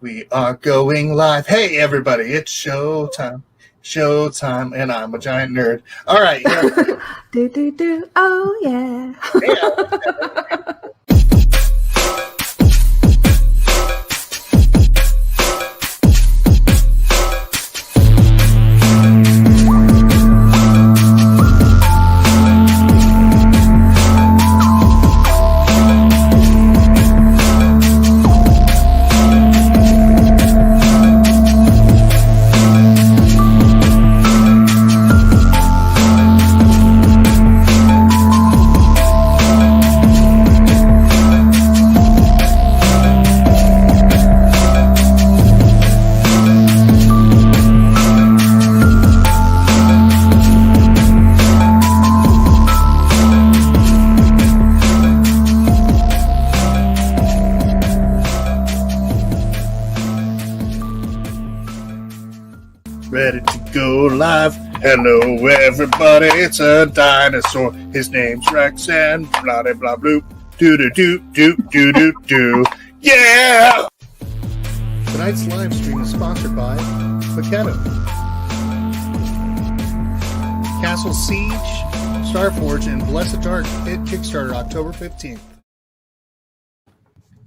We are going live. Hey, everybody, it's showtime. Showtime, and I'm a giant nerd. All right. Do. Oh, yeah. Ready to go live. Hello, everybody. It's a dinosaur. His name's Rex and blah blah blah bloop. Do do do do do do do. Yeah! Tonight's live stream is sponsored by Paketo, Castle Siege, Starforge, and Blessed Dark hit Kickstarter October 15th.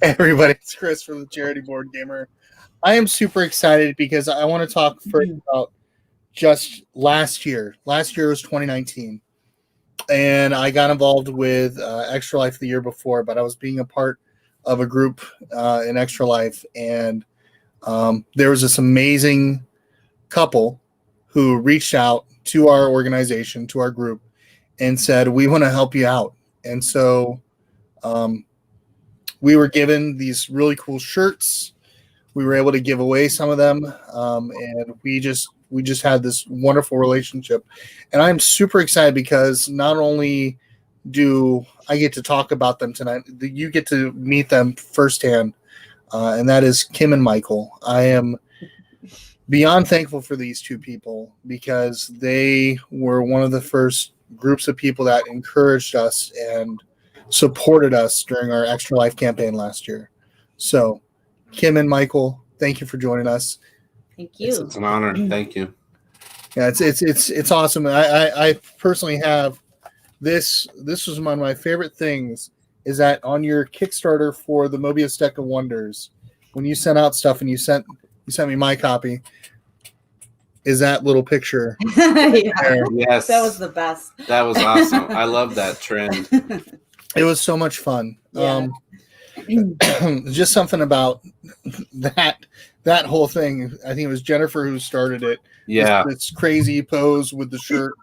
Hey everybody, it's Chris from the Charity Board Gamer. I am super excited because I want to talk first about just last year. Last year was 2019, and I got involved with Extra Life the year before, but I was being a part of a group in Extra Life, and there was this amazing couple who reached out to our organization, to our group, and said, we want to help you out. And so we were given these really cool shirts. We were able to give away some of them, and we just had this wonderful relationship. And I'm super excited because not only do I get to talk about them tonight, you get to meet them firsthand, and that is Kim and Michael. I am beyond thankful for these two people because they were one of the first groups of people that encouraged us and supported us during our Extra Life campaign last year. So Kim and Michael, thank you for joining us. Thank you. It's an honor. Thank you. Yeah, it's awesome. I personally have this. This was one of my favorite things. Is that on your Kickstarter for the Mobius Deck of Wonders, when you sent out stuff and you sent me my copy, is that little picture? Yeah. Yes, that was the best. That was awesome. I love that trend. It was so much fun. Yeah. Just something about that whole thing. I think it was Jennifer who started it. Yeah, this crazy pose with the shirt,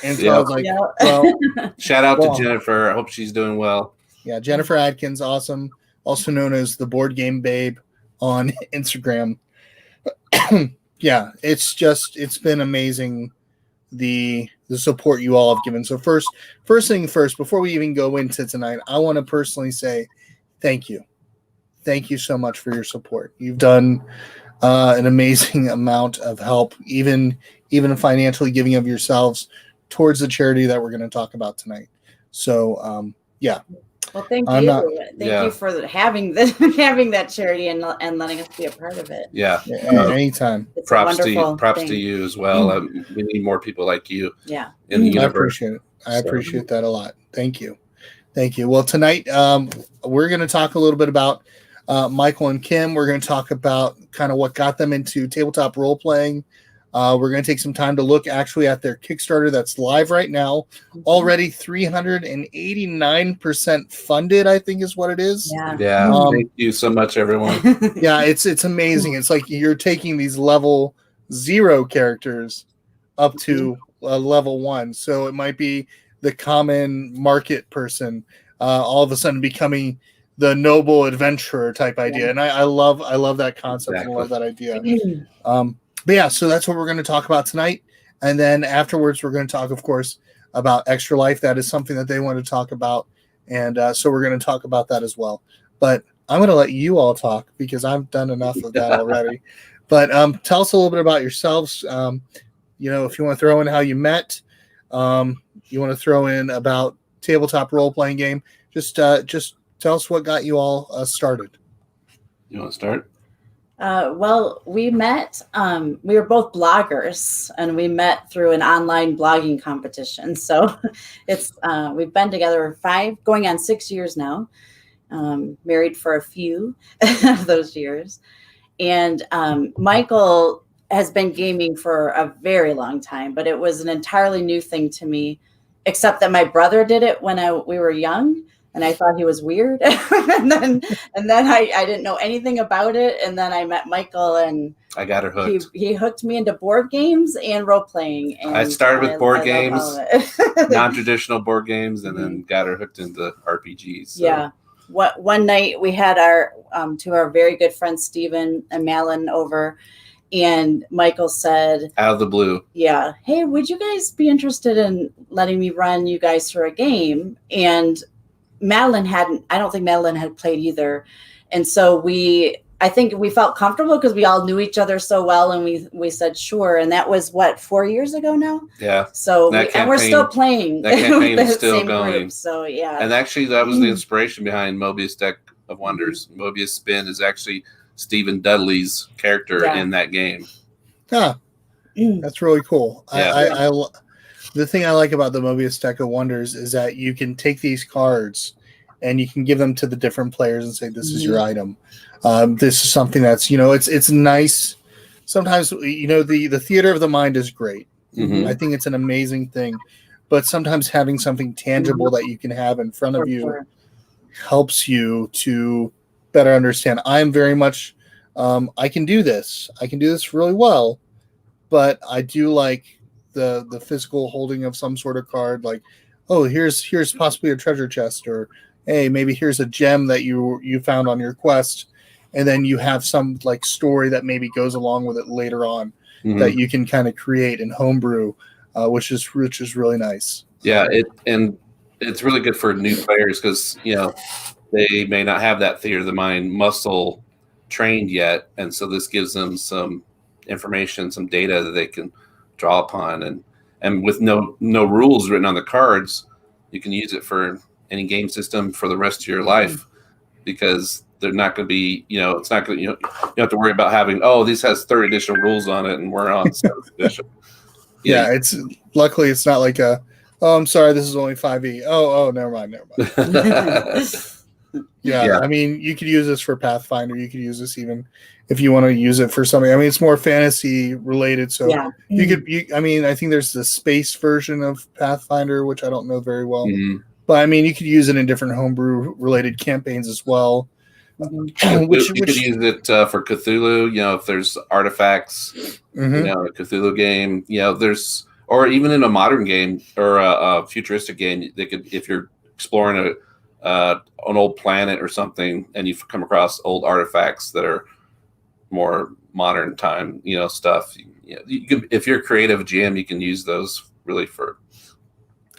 and so Yep. I was like, well, shout out to Jennifer. I hope she's doing well. Yeah, Jennifer Adkins, awesome, also known as the Board Game Babe on Instagram. Yeah, it's been amazing the support you all have given. So first thing first, before we even go into tonight, I want to personally say thank you. Thank you so much for your support. You've done an amazing amount of help, even financially giving of yourselves towards the charity that we're going to talk about tonight. So, yeah. Well, thank you. Thank you for having that charity and letting us be a part of it. Yeah. Anytime. It's props to you as well. We need more people like you. Yeah. In the universe. I appreciate that a lot. Thank you. Well, tonight we're going to talk a little bit about Michael and Kim. We're going to talk about kind of what got them into tabletop role playing. We're going to take some time to look actually at their Kickstarter that's live right now. Already 389% funded, I think is what it is. Yeah. Thank you so much, everyone. Yeah, it's amazing. It's like you're taking these level 0 characters up to level 1. So it might be the common market person all of a sudden becoming the noble adventurer type idea. And I love that concept. Exactly. I love that idea. But yeah, so that's what we're going to talk about tonight. And then afterwards, we're going to talk, of course, about Extra Life. That is something that they want to talk about. And so we're going to talk about that as well. But I'm going to let you all talk because I've done enough of that already. But tell us a little bit about yourselves. If you want to throw in how you met, you want to throw in about tabletop role-playing game, just tell us what got you all started. You want to start? Well, we met, we were both bloggers, and we met through an online blogging competition. So we've been together going on 6 years now, married for a few of those years. And Michael has been gaming for a very long time, but it was an entirely new thing to me, except that my brother did it when we were young. And I thought he was weird. and then I didn't know anything about it. And then I met Michael, and I got her hooked. He hooked me into board games and role playing. I started with board games, non-traditional board games, and then got her hooked into RPGs. So. Yeah. One night we had our two of our very good friends, Stephen and Malin, over, and Michael said, out of the blue, yeah, hey, would you guys be interested in letting me run you guys through a game? And I don't think Madeline had played either. And so I think we felt comfortable because we all knew each other so well, and we said, sure. And that was 4 years ago now? Yeah. So, and we're still playing. That campaign is still going. Group, so yeah. And actually that was the inspiration behind Mobius Deck of Wonders. Mobius Spin is actually Stephen Dudley's character in that game. Huh. That's really cool. Yeah. The thing I like about the Mobius Deck of Wonders is that you can take these cards and you can give them to the different players and say, this is your item. This is something that's, it's nice. Sometimes, the theater of the mind is great. I think it's an amazing thing. But sometimes having something tangible that you can have in front of you helps you to better understand. I'm very much, I can do this. I can do this really well. But I do like the physical holding of some sort of card, like, oh, here's possibly a treasure chest, or hey, maybe here's a gem that you found on your quest, and then you have some like story that maybe goes along with it later on that you can kind of create and homebrew, which is really nice. Yeah, it's really good for new players because they may not have that theater of the mind muscle trained yet, and so this gives them some information, some data that they can draw upon, and with no rules written on the cards, you can use it for any game system for the rest of your life, because they're not going to be, it's not going to, you don't have to worry about having, this has 3rd edition rules on it and we're on 7th edition. Yeah, luckily it's not like I'm sorry, this is only 5e. Oh, never mind. Yeah, I mean, you could use this for Pathfinder. You could use this even if you want to use it for something. I mean, it's more fantasy related, so you could. I think there's the space version of Pathfinder, which I don't know very well. But I mean, you could use it in different homebrew related campaigns as well. You could use it for Cthulhu. If there's artifacts, a Cthulhu game. Or even in a modern game or a futuristic game, they could, if you're exploring an old planet or something, and you've come across old artifacts that are more modern time, stuff. You can, if you're a creative GM, you can use those really for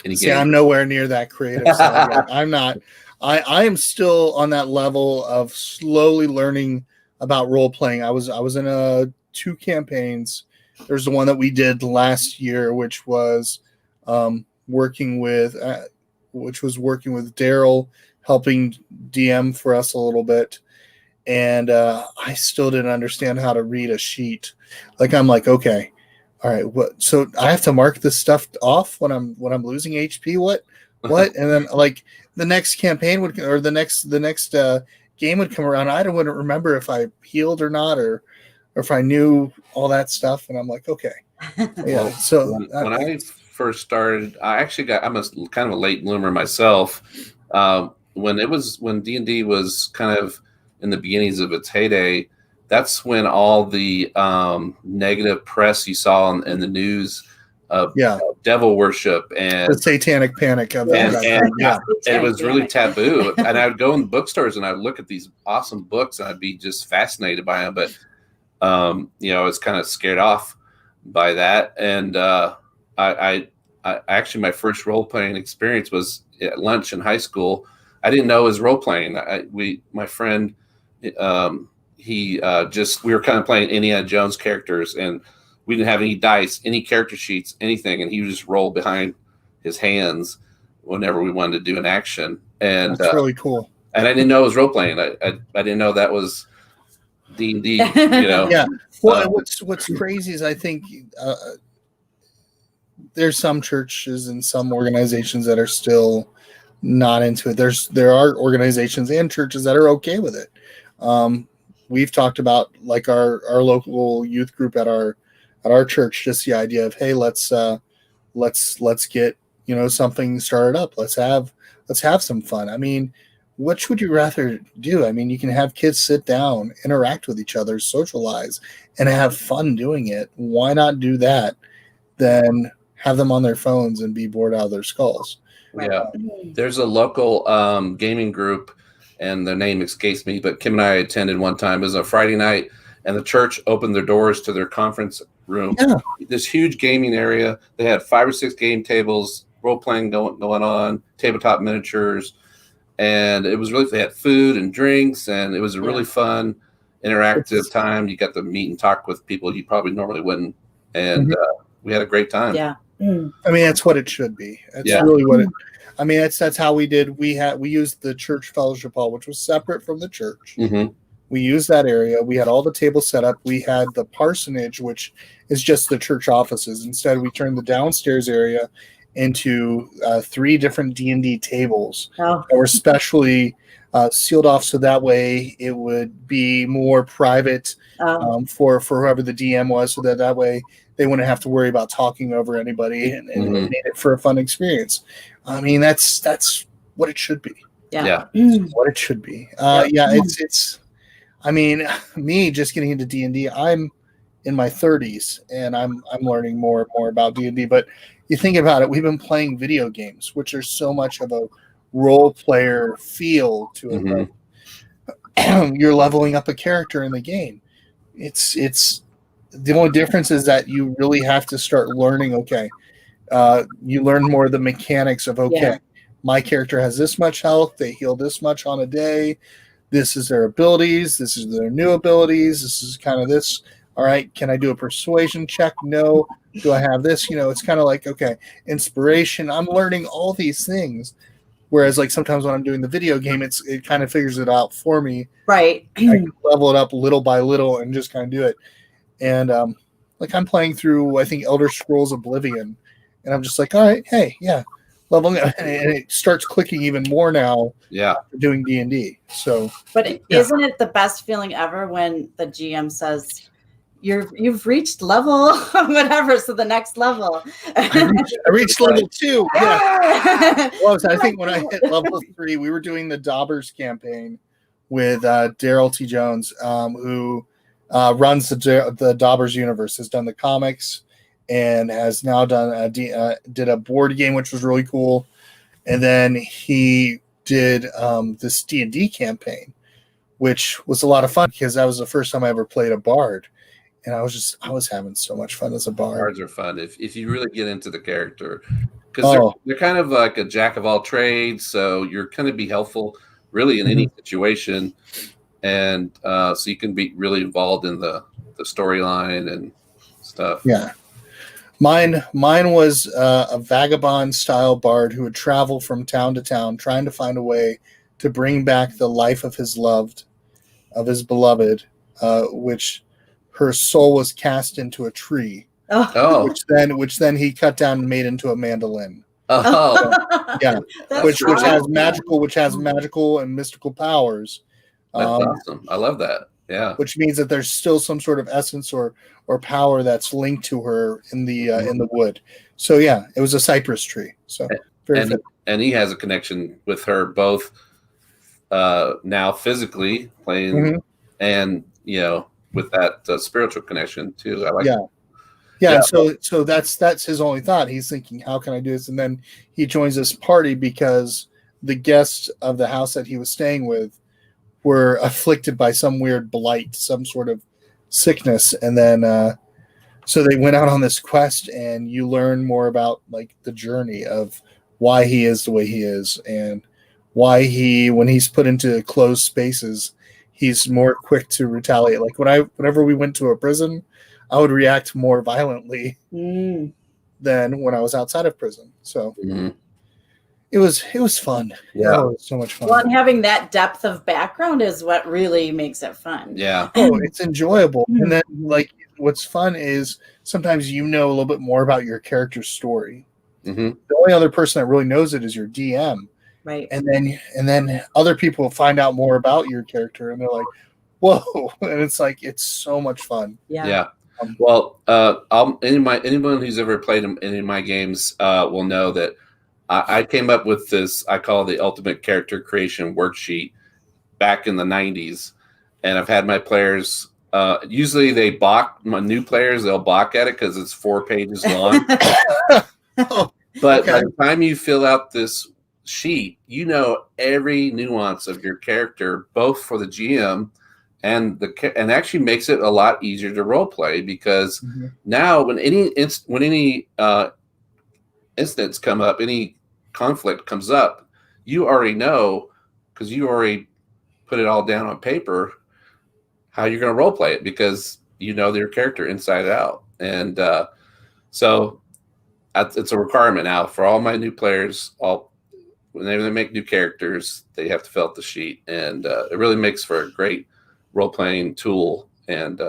any game. I'm nowhere near that creative side yet. I'm not. I am still on that level of slowly learning about role playing. I was in 2 campaigns. There's the one that we did last year, which was working with Daryl, helping DM for us a little bit. And I still didn't understand how to read a sheet. Like, I'm like, okay, all right, what? So I have to mark this stuff off when I'm losing HP. What? And then like the next campaign the next game would come around. I wouldn't remember if I healed or not, or if I knew all that stuff. And I'm like, okay, yeah. So when I first started, I'm a kind of a late bloomer myself. When D&D was kind of in the beginnings of its heyday, that's when all the negative press you saw in the news of devil worship and the satanic panic of it was really taboo. And I would go in bookstores and I would look at these awesome books and I'd be just fascinated by them, but I was kind of scared off by that. And I actually, my first role playing experience was at lunch in high school. I didn't know it was role playing. My friend, we were kind of playing Indiana Jones characters, and we didn't have any dice, any character sheets, anything, and he would just roll behind his hands whenever we wanted to do an action. And that's really cool. And I didn't know it was role playing. I didn't know that was D&D, you know. Yeah. Well, what's crazy is I think there's some churches and some organizations that are still not into it. There are organizations and churches that are okay with it. We've talked about like our local youth group at our church, just the idea of, hey, let's get, you know, something started up. Let's have some fun. I mean, which would you rather do? I mean, you can have kids sit down, interact with each other, socialize, and have fun doing it. Why not do that than have them on their phones and be bored out of their skulls? Yeah. There's a local gaming group, and their name escapes me, but Kim and I attended one time. It was a Friday night, and the church opened their doors to their conference room. Yeah. This huge gaming area. They had 5 or 6 game tables, role playing going on, tabletop miniatures, and it was really, they had food and drinks, and it was a really fun, interactive time. You got to meet and talk with people you probably normally wouldn't, and we had a great time. Yeah. I mean, that's what it should be. It's really what it. I mean, that's how we did. We used the church fellowship hall, which was separate from the church. Mm-hmm. We used that area. We had all the tables set up. We had the parsonage, which is just the church offices. Instead, we turned the downstairs area into 3 different D&D tables that were specially sealed off, so that way it would be more private for whoever the DM was, so that way they wouldn't have to worry about talking over anybody, and made it for a fun experience. I mean, that's what it should be. Yeah. What it should be. It's. I mean, me just getting into D&D, I'm in my 30s, and I'm learning more and more about D&D. But you think about it, we've been playing video games, which are so much of a role player feel to it. Like, you're leveling up a character in the game. It's the only difference is that you really have to start learning. Okay, you learn more of the mechanics of my character has this much health, they heal this much on a day. This is their abilities. This is their new abilities. This is kind of this. All right, can I do a persuasion check? No. Do I have this? You know, it's kind of like, okay, inspiration. I'm learning all these things. Whereas, like, sometimes when I'm doing the video game, it kind of figures it out for me. Right. I can level it up little by little and just kind of do it. And, like, I'm playing through, I think, Elder Scrolls Oblivion. And I'm just like, all right, hey, yeah. Leveling up, and it starts clicking even more now. Yeah, doing D&D. So, but isn't it the best feeling ever when the GM says, "You've reached level whatever, so the next level." I reached level 2. Yeah. Well, I think when I hit level 3, we were doing the Daubers campaign with Daryl T. Jones, who runs the Daubers universe, has done the comics, and has now done did a board game, which was really cool. And then he did this D&D campaign, which was a lot of fun because that was the first time I ever played a bard. And I was having so much fun as a bard. Bards are fun if you really get into the character, because they're kind of like a jack of all trades, so you're going to be helpful really in any situation. And so you can be really involved in the storyline and stuff. Yeah. Mine was a vagabond style bard who would travel from town to town trying to find a way to bring back the life of his beloved, which her soul was cast into a tree. Which then he cut down and made into a mandolin. Yeah. which has magical and mystical powers. That's awesome. I love that. Yeah. Which means that there's still some sort of essence or power that's linked to her in the wood. So yeah, it was a cypress tree. So and he has a connection with her both now physically playing and with that spiritual connection too. I like that. Yeah. So that's his only thought. He's thinking, how can I do this? And then he joins this party because the guests of the house that he was staying with were afflicted by some weird blight, some sort of sickness. And then so they went out on this quest, and you learn more about like the journey of why he is the way he is, and why when he's put into closed spaces, he's more quick to retaliate. Like whenever we went to a prison, I would react more violently than when I was outside of prison. So it was fun. Yeah. Oh, it was so much fun. Well, and having that depth of background is what really makes it fun. Yeah. Oh, it's enjoyable. And then Mhm. like what's fun is sometimes you know a little bit more about your character's story. Hmm. The only other person that really knows it is your DM. Right. And then other people find out more about your character and they're like, whoa. And it's like it's so much fun. Yeah. Yeah. Well, anyone who's ever played any of my games will know that I came up with this. I call the ultimate character creation worksheet back in the '90s, and I've had my players. Usually, they balk. My new players, they'll balk at it because it's 4 pages long. Oh, But okay. by the time you fill out this sheet, you know every nuance of your character, both for the GM and actually makes it a lot easier to role play because Mhm. now when any instance come up, any conflict comes up, you already know because you already put it all down on paper how you're going to role play it because you know their character inside out, and so it's a requirement now for all my new players. When they make new characters, they have to fill out the sheet, and it really makes for a great role playing tool. And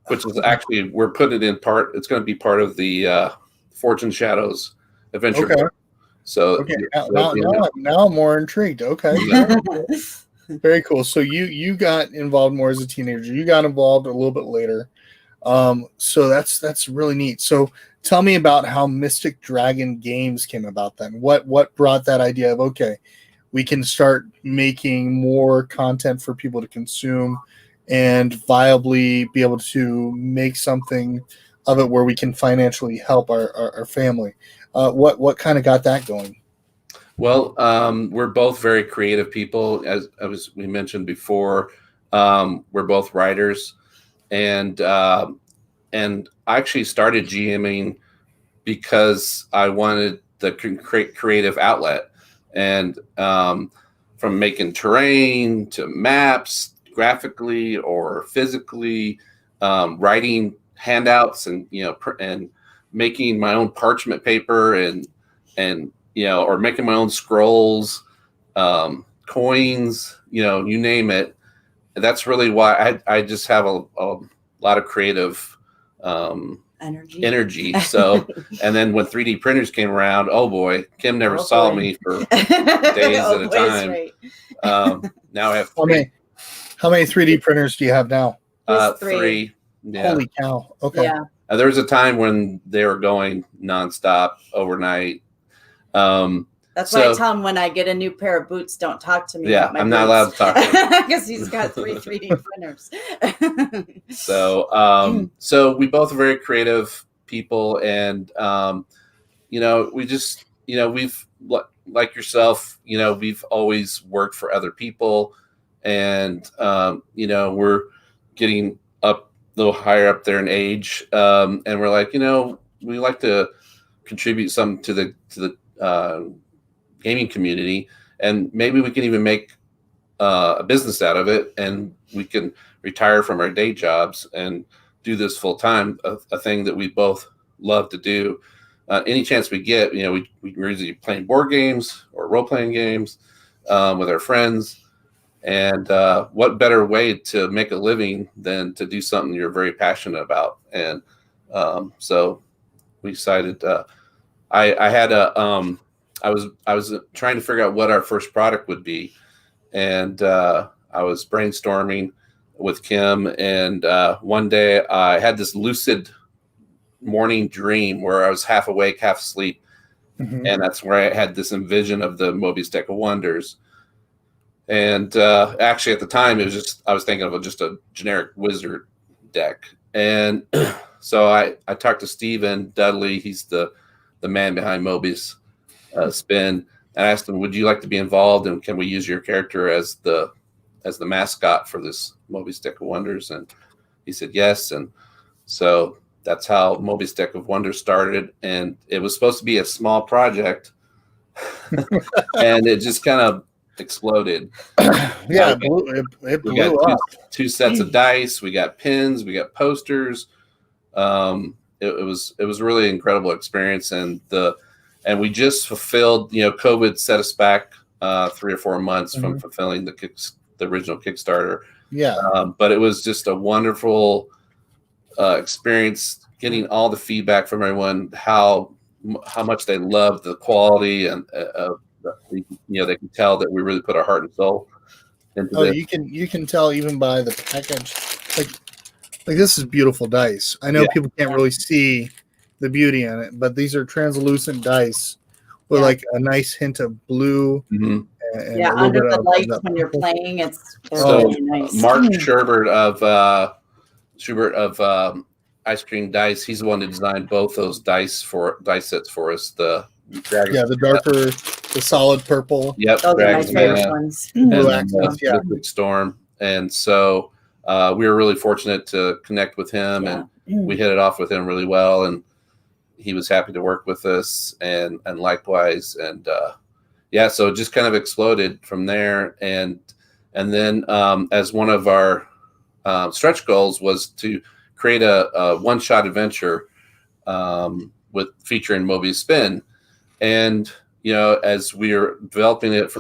which is actually we're putting it in part. It's going to be part of the Fortune Shadows adventure Okay. book. So Okay. Now I'm more intrigued. Okay. Yeah. Very cool. So you got involved more as a teenager. You got involved a little bit later. So that's really neat. So tell me about how Mystic Dragon Games came about then. What brought that idea of okay, we can start making more content for people to consume and viably be able to make something of it where we can financially help our family. What kind of got that going? Well, we're both very creative people, as we mentioned before. We're both writers, and I actually started GMing because I wanted the creative outlet, and from making terrain to maps, graphically or physically, writing handouts, and and making my own parchment paper, and or making my own scrolls, coins, you name it. That's really why I just have a lot of creative energy. So, and then when 3D printers came around, oh boy, Kim never saw me for days at a time. Right. Now I have How many 3D printers do you have now? three. Yeah. Holy cow. Okay. Yeah. There was a time when they were going nonstop overnight. That's why I tell him when I get a new pair of boots, don't talk to me. Yeah, about my I'm not allowed to talk to him. because he's got 3 3D printers. So we both are very creative people, and we just we've like yourself, we've always worked for other people, and we're getting up a little higher up there in age, and we're like, we like to contribute something to the gaming community, and maybe we can even make a business out of it, and we can retire from our day jobs and do this full time, a thing that we both love to do. Any chance we get, we're usually playing board games or role playing games with our friends. And what better way to make a living than to do something you're very passionate about? And so we decided. I was trying to figure out what our first product would be, and I was brainstorming with Kim, and one day I had this lucid morning dream where I was half awake, half asleep, and that's where I had this envision of the Mobius Deck of Wonders. And actually, at the time, I was thinking of just a generic wizard deck, and so I talked to Steven Dudley. He's the man behind Mobius Spin. And I asked him, "Would you like to be involved, and can we use your character as the mascot for this Mobius Deck of Wonders?" And he said yes. And so that's how Mobius Deck of Wonders started. And it was supposed to be a small project, and it just kind of exploded. Yeah, it blew up. Two sets of dice. We got pins. We got posters. It was a really incredible experience, and and we just fulfilled. COVID set us back 3 or 4 months from fulfilling the original Kickstarter. Yeah. But it was just a wonderful experience getting all the feedback from everyone, how much they loved the quality, and they can tell that we really put our heart and soul into this. You can tell even by the package. Like this is beautiful dice. I know people can't really see the beauty in it, but these are translucent dice with like a nice hint of blue. And under the lights when you're playing, they're really nice. Mark Schubert of Ice Cream Dice, he's the one who designed both those dice sets for us. The darker, the solid purple. Yep, those are my favorite ones. Blue accents, Mystic Storm, and so we were really fortunate to connect with him, and we hit it off with him really well, and he was happy to work with us, and likewise, and so it just kind of exploded from there, and then as one of our stretch goals was to create a one-shot adventure with featuring Mobius Spin, and as we were developing it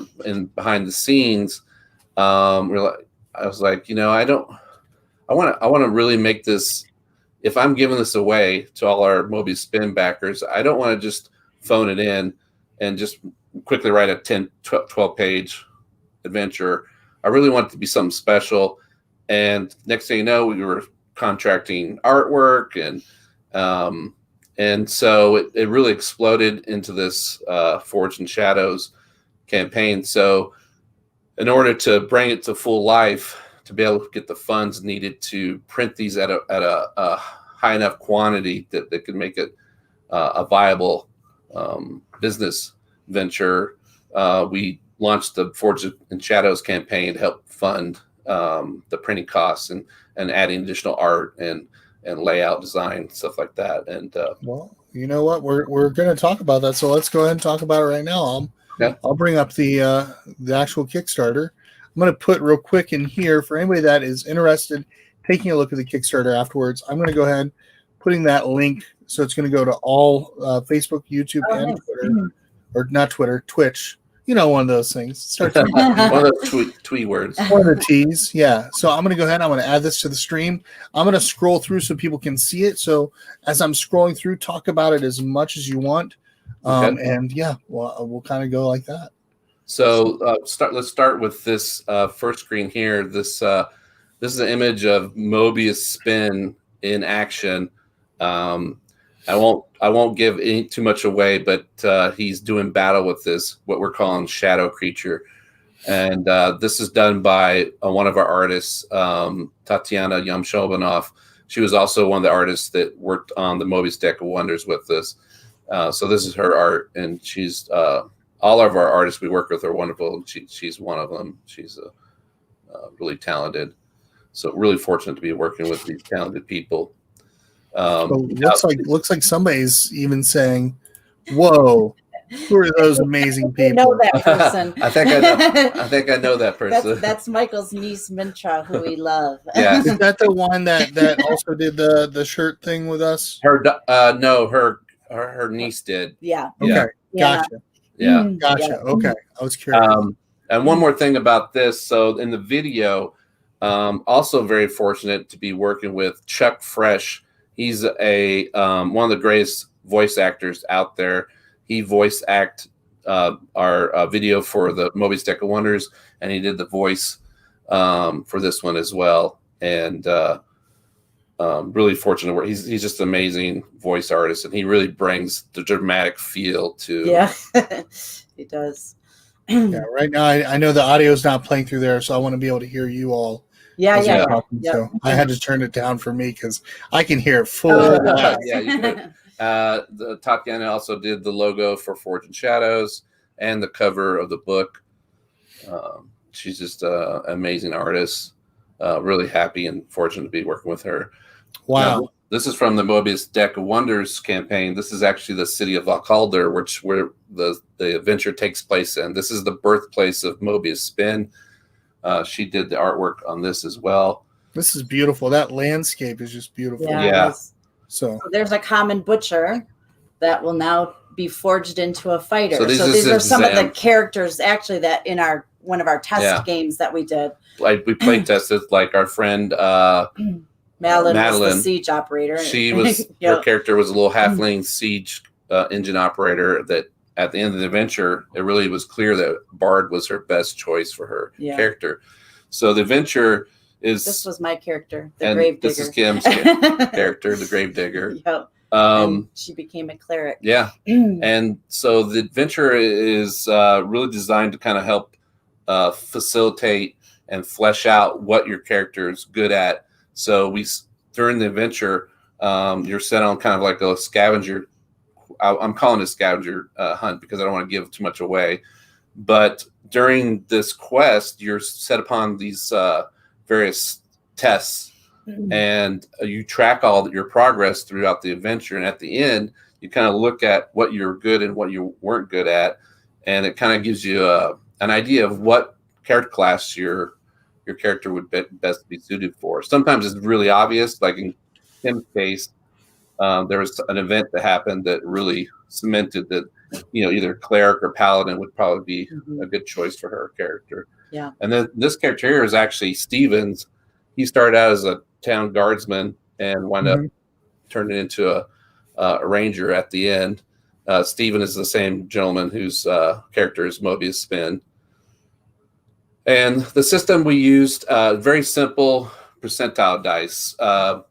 behind the scenes, I was like, I want to really make this. If I'm giving this away to all our Mobius Spin backers, I don't want to just phone it in and just quickly write a 10, 12 page adventure. I really want it to be something special. And next thing you know, we were contracting artwork, and so it really exploded into this Forged in Shadows campaign. So in order to bring it to full life, to be able to get the funds needed to print these at a high enough quantity that they could make it a viable business venture, we launched the Forged in Shadows campaign to help fund the printing costs and adding additional art and layout design, stuff like that. And well, you know what, we're going to talk about that, so let's go ahead and talk about it right now. I'll bring up the actual Kickstarter. I'm going to put real quick in here for anybody that is interested taking a look at the Kickstarter afterwards. I'm going to go ahead putting that link, so it's going to go to all Facebook, YouTube, and Twitter, or not Twitter, Twitch. One of those things. Starts one of those twee words. One of the T's, yeah. So I'm going to go ahead. I'm going to add this to the stream. I'm going to scroll through so people can see it. So as I'm scrolling through, talk about it as much as you want. And we'll kind of go like that. So let's start with this first screen here. This is an image of Mobius Spin in action. I won't give too much away, but he's doing battle with this, what we're calling shadow creature. And this is done by one of our artists, Tatiana Yamshobanov. She was also one of the artists that worked on the Mobius Deck of Wonders with this. So this is her art, and she's all of our artists we work with are wonderful. She's one of them. She's really talented. So really fortunate to be working with these talented people. Looks like somebody's even saying, "Whoa, who are those amazing people?" I know that person. I think I know that person. That's Michael's niece, Mintra, who we love. Yeah, is that the one that also did the shirt thing with us? No, her niece did. Yeah. Okay, yeah. gotcha. Yeah, gotcha. Okay, I was curious. And one more thing about this. So in the video, also very fortunate to be working with Chuck Fresh. He's one of the greatest voice actors out there. He voice acted our video for the Mobius Deck of Wonders, and he did the voice for this one as well. And really fortunate. He's just an amazing voice artist, and he really brings the dramatic feel to. Yeah, he does. Yeah, right now I know the audio is not playing through there, so I want to be able to hear you all. Yeah. So I had to turn it down for me because I can hear it full. Yeah, you could. The Tatiana also did the logo for Forged in Shadows and the cover of the book. She's just an amazing artist. Really happy and fortunate to be working with her. Wow. Now, this is from the Mobius Deck of Wonders campaign. This is actually the city of Valkalder, where the adventure takes place in. This is the birthplace of Mobius Spin. She did the artwork on this as well. This is beautiful. That landscape is just beautiful. Yeah. So there's a common butcher that will now be forged into a fighter. So So these these is are some of the exam- characters actually that in one of our test Yeah. games that we did. Like we play tested, like our friend Madeline was Madeline, the siege operator. she was Yep. her character was a little halfling siege engine operator that at the end of the adventure it really was clear that Bard was her best choice for her character. So the adventure is this was my character, the and grave digger. this is Kim's character, the grave digger. Yep. And she became a cleric. Yeah. And so the adventure is really designed to kind of help facilitate and flesh out what your character is good at. So during the adventure, you're set on kind of like a scavenger. I'm calling it a scavenger hunt because I don't want to give too much away. But during this quest, you're set upon these various tests, and you track all your progress throughout the adventure. And at the end, you kind of look at what you're good and what you weren't good at, and it kind of gives you an idea of what character class your character would best be suited for. Sometimes it's really obvious, like in Tim's case, there was an event that happened that really cemented that, either cleric or paladin would probably be a good choice for her character. Yeah. And then this character here is actually Stevens. He started out as a town guardsman and wound up turning into a ranger at the end. Steven is the same gentleman whose character is Mobius Spin. And the system we used, very simple percentile dice. So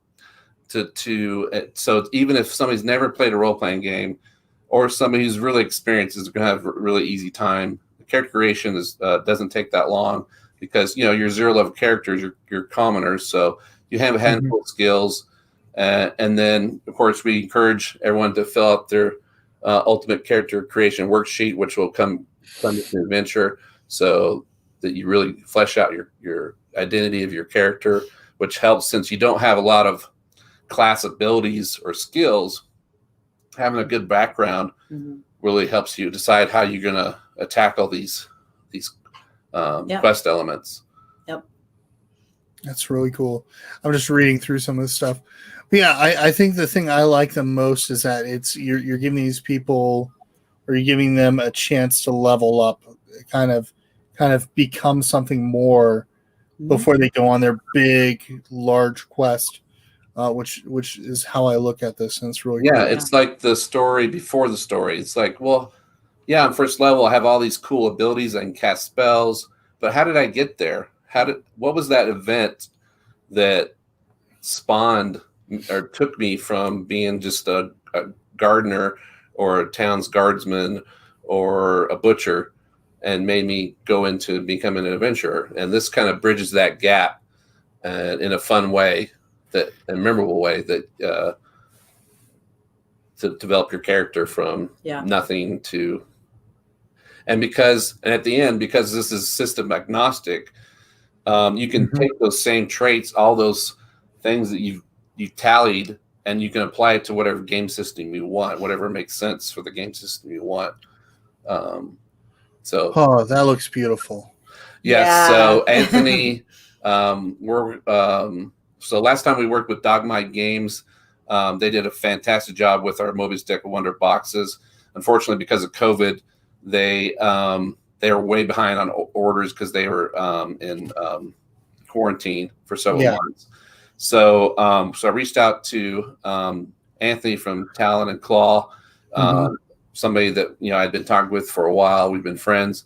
even if somebody's never played a role-playing game, or somebody who's really experienced is going to have a really easy time. The character creation doesn't take that long because your zero level characters, you're commoners, so you have a handful of skills, and then of course we encourage everyone to fill out their ultimate character creation worksheet, which will come with the adventure, so that you really flesh out your identity of your character, which helps since you don't have a lot of class abilities or skills. Having a good background really helps you decide how you're going to tackle these quest elements. Yep. That's really cool. I'm just reading through some of this stuff. But yeah, I think the thing I like the most is that you're giving these people, or you're giving them a chance to level up, kind of become something more before they go on their big, large quest. Which is how I look at this, and it's really cool. It's like the story before the story. It's like, well, on first level I have all these cool abilities, I can cast spells, but how did I get there? What was that event that spawned or took me from being just a gardener or a town's guardsman or a butcher and made me go into becoming an adventurer? And this kind of bridges that gap in a fun way, a memorable way that to develop your character from nothing to, and at the end, because this is system agnostic, you can take those same traits, all those things that you've tallied, and you can apply it to whatever game system you want, whatever makes sense for the game system you want. That looks beautiful. Yes. So Anthony, so last time we worked with Dogmite Games, they did a fantastic job with our Mobius Deck of Wonder boxes. Unfortunately, because of COVID, they were way behind on orders because they were in quarantine for several months. So I reached out to Anthony from Talon and Claw, somebody that I'd been talking with for a while. We've been friends,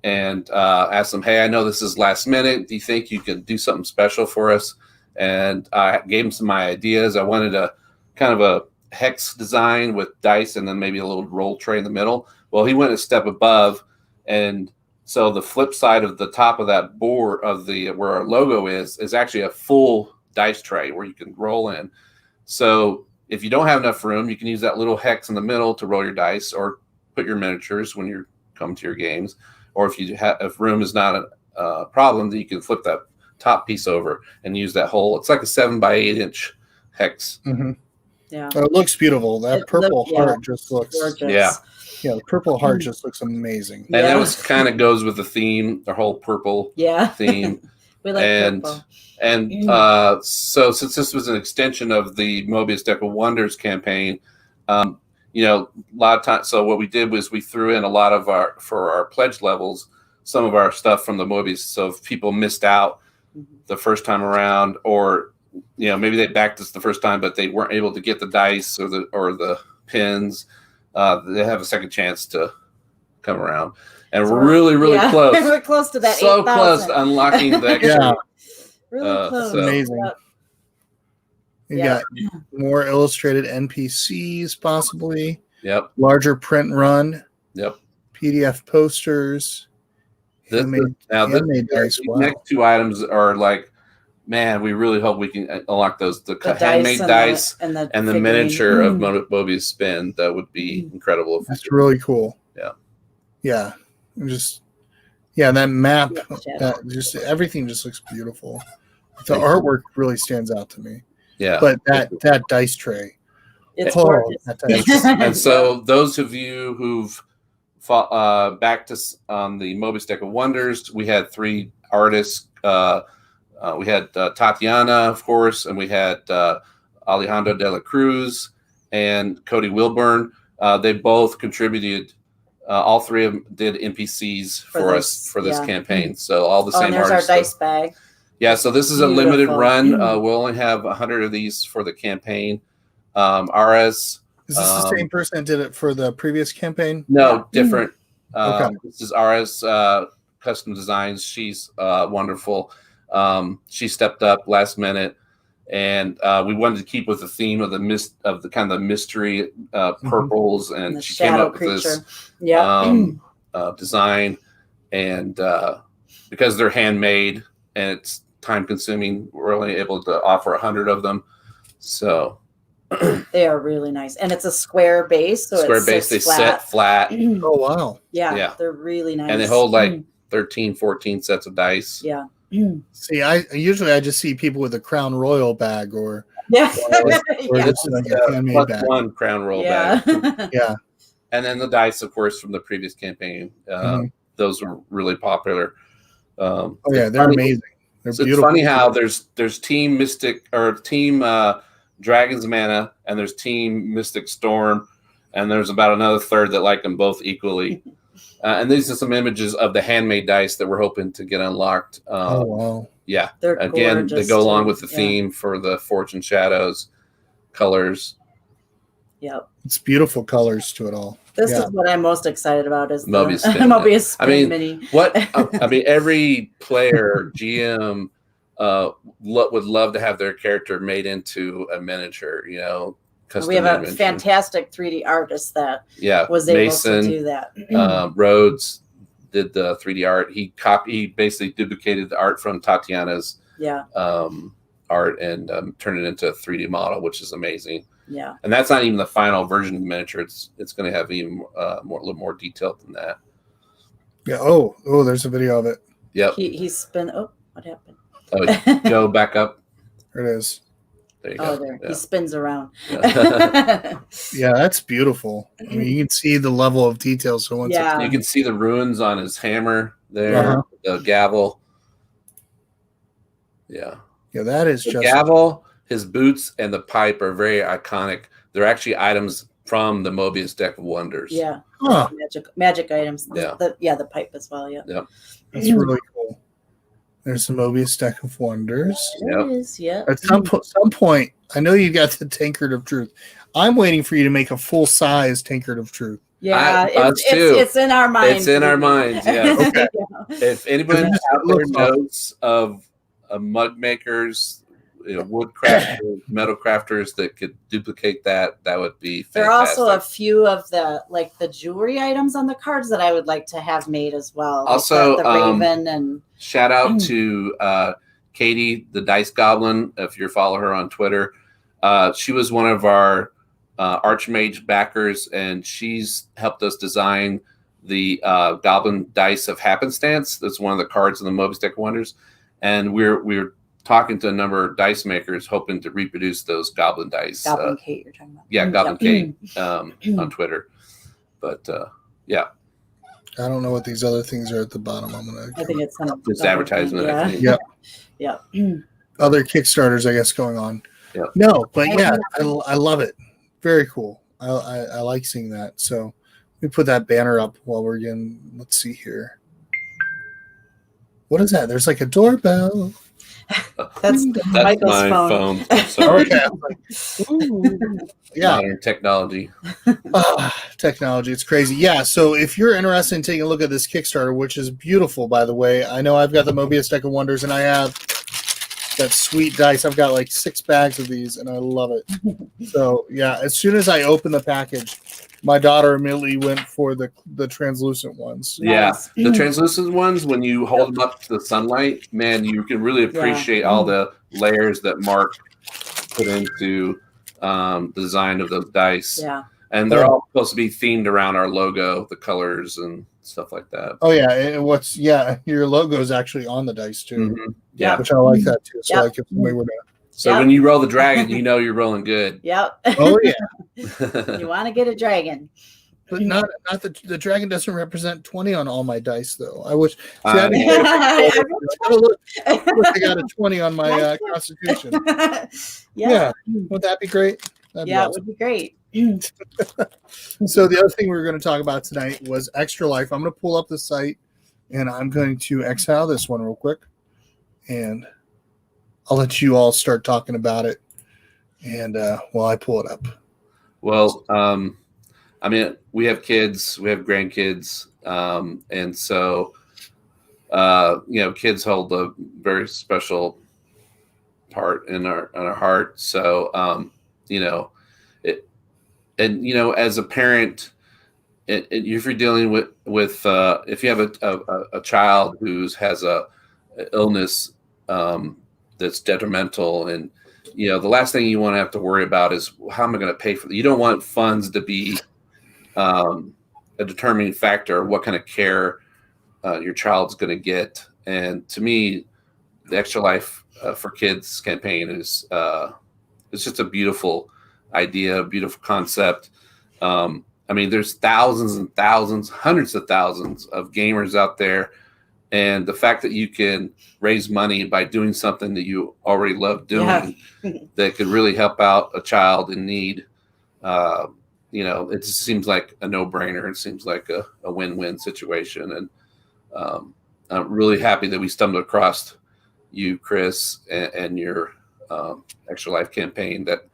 and asked him, "Hey, I know this is last minute. Do you think you could do something special for us?" And I gave him some of my ideas. I wanted a kind of a hex design with dice and then maybe a little roll tray in the middle. Well, he went a step above, and so the flip side of the top of that board where our logo is actually a full dice tray where you can roll in. So if you don't have enough room, you can use that little hex in the middle to roll your dice or put your miniatures when you come to your games. Or if room is not a problem, then you can flip that top piece over and use that whole. It's like a 7 by 8 inch hex. Yeah, it looks beautiful. That purple heart just looks gorgeous. The purple heart just looks amazing. And that was kind of goes with the theme, the whole purple theme. We like purple. So since this was an extension of the Mobius Deck of Wonders campaign, a lot of times. So what we did was we threw in a lot of for our pledge levels, some of our stuff from the Mobius. So if people missed out the first time around, or maybe they backed us the first time, but they weren't able to get the dice or the pins, they have a second chance to come around. And we're really close. We're close to that. So 8,000. close to unlocking the extra. Really close. So- Amazing. Yep. You Yeah. got more illustrated NPCs, possibly. Yep. Larger print run. Yep. PDF posters. Handmade dice. Wow. Next two items are like, man, we really hope we can unlock those. The The handmade dice and the and the figurine. miniature of Mobius Spin. That would be incredible. If That's really cool. Yeah. Yeah. That map. Yeah. That just everything just looks beautiful. The artwork really stands out to me. Yeah. But that dice tray. It's Oh, gorgeous. that dice. And so those of you who've backed us on the Mobius Deck of Wonders, we had 3 artists. We had Tatiana, of course, and we had Alejandro de la Cruz and Cody Wilburn. They both contributed. All 3 of them did NPCs for us for this campaign. So all the same there's artists. our dice bag. Yeah, so this is a limited Beautiful. run. We'll only have 100 of these for the campaign. RS. Is this the same person that did it for the previous campaign? No, different. Okay. This is RS Custom Designs. She's wonderful. She stepped up last minute, and we wanted to keep with the theme of the kind of mystery purples, and The she came shadow up with creature. this design, and because they're handmade and it's time consuming, we're only able to offer 100 of them. So They are really nice, and it's a square base. So square it base, they sits set flat, Oh wow. Yeah, they're really nice, and they hold like 13, 14 sets of dice. Yeah. See, I usually just see people with a Crown Royal bag or Yeah. or Yeah. this is like a handmade Plus bag. one crown roll Yeah. bag. Yeah. And then the dice, of course, from the previous campaign. Those were really popular. Oh yeah, they're funny- amazing. They're So it's beautiful. funny how there's Team Mystic or Team Dragon's Mana, and there's Team Mystic Storm, and there's about another third that like them both equally. And these are some images of the handmade dice that we're hoping to get unlocked. Oh wow. Yeah, They're again, they gorgeous, go along too. with the Yeah. theme for the Fortune Shadows colors. Yep. It's beautiful colors to it all. This Yeah. is what I'm most excited about is Mobius the Spin. Mobius Spin I mean, mini. What I mean, every player GM would love to have their character made into a miniature. Custom We have a miniature. fantastic 3D artist that Yeah, was able Mason to do that. Rhodes did the 3D art. He basically duplicated the art from Tatiana's Yeah. art and turned it into a 3D model, which is amazing. Yeah. And that's not even the final version of the miniature. It's going to have even a little more detail than that. Yeah. Oh, there's a video of it. Yep. He's spin. Oh, what happened? Oh, go back up. There it is. There you Oh, go. there. Yeah. He spins around. Yeah. Yeah, that's beautiful. I mean, you can see the level of detail. So once Yeah. You can see the runes on his hammer there, Uh-huh. the gavel. Yeah. that is The just gavel, his boots, and the pipe are very iconic. They're actually items from the Mobius Deck of Wonders. Yeah. Huh. Magic items. Yeah. The pipe as well. Yeah. Yep. That's really cool. There's the Mobius Deck of Wonders. There Yep. it is. Yeah. At some point, I know you got the Tankard of Truth. I'm waiting for you to make a full size Tankard of Truth. Yeah. us too. It's in our minds. It's in our minds, yeah. Okay. If anybody Because it out there looks awesome. knows of mug makers, wood crafters, metal crafters that could duplicate that would be fantastic. There are also a few of the jewelry items on the cards that I would like to have made as well. Like Also, the Raven and Shout out to Katie, the Dice Goblin, if you follow her on Twitter. She was one of our Archmage backers, and she's helped us design the Goblin Dice of Happenstance. That's one of the cards in the Mobius Deck of Wonders. And we're talking to a number of dice makers hoping to reproduce those Goblin Dice. Goblin Kate you're talking about. Yeah, Goblin Yep. Kate on Twitter. But yeah, I don't know what these other things are at the bottom. I'm gonna I think it's some it's advertisement. Yeah. I think. Yep. Yeah. other Kickstarters, I guess, going on. Yep. No, but yeah, I love it. Very cool. I like seeing that. So let me put that banner up while we're getting. Let's see here. What is that? There's like a doorbell. That's Michael's my phone. phone. Sorry. Okay. Ooh. Yeah. Modern technology. Technology. It's crazy. Yeah. So if you're interested in taking a look at this Kickstarter, which is beautiful, by the way, I know I've got the Mobius Deck of Wonders, and I have that sweet dice. I've got like 6 bags of these, and I love it. So yeah, as soon as I opened the package, my daughter immediately went for the translucent ones. Nice. Yeah, the translucent ones, when you hold them up to the sunlight, man, you can really appreciate all the layers that Mark put into the design of those dice. Yeah. And they're all supposed to be themed around our logo, the colors and stuff like that. Oh yeah, and your logo is actually on the dice too. Mm-hmm. Yeah, which I like that too. So like if somebody were to, so when you roll the dragon, you know you're rolling good. Yep. oh yeah, You want to get a dragon. but not the dragon doesn't represent 20 on all my dice though. I wish. See, I look, I got a 20 on my Constitution. Yeah, would that be great? That'd be it awesome. would be great. So the other thing we were going to talk about tonight was Extra Life. I'm going to pull up the site, and I'm going to exile this one real quick, and I'll let you all start talking about it, and while I pull it up. Well, I mean, we have kids, we have grandkids, and so kids hold a very special part in our heart. So as a parent, if you're dealing with if you have a child who has a illness that's detrimental, and the last thing you want to have to worry about is how am I going to pay for it? You don't want funds to be a determining factor of what kind of care your child's going to get. And to me, the Extra Life for Kids campaign is it's just a beautiful idea, a beautiful concept. I mean, there's thousands and thousands, hundreds of thousands of gamers out there. And the fact that you can raise money by doing something that you already love doing that could really help out a child in need, it just seems like a no-brainer. It seems like a win-win situation. And I'm really happy that we stumbled across you, Chris, and your Extra Life campaign. That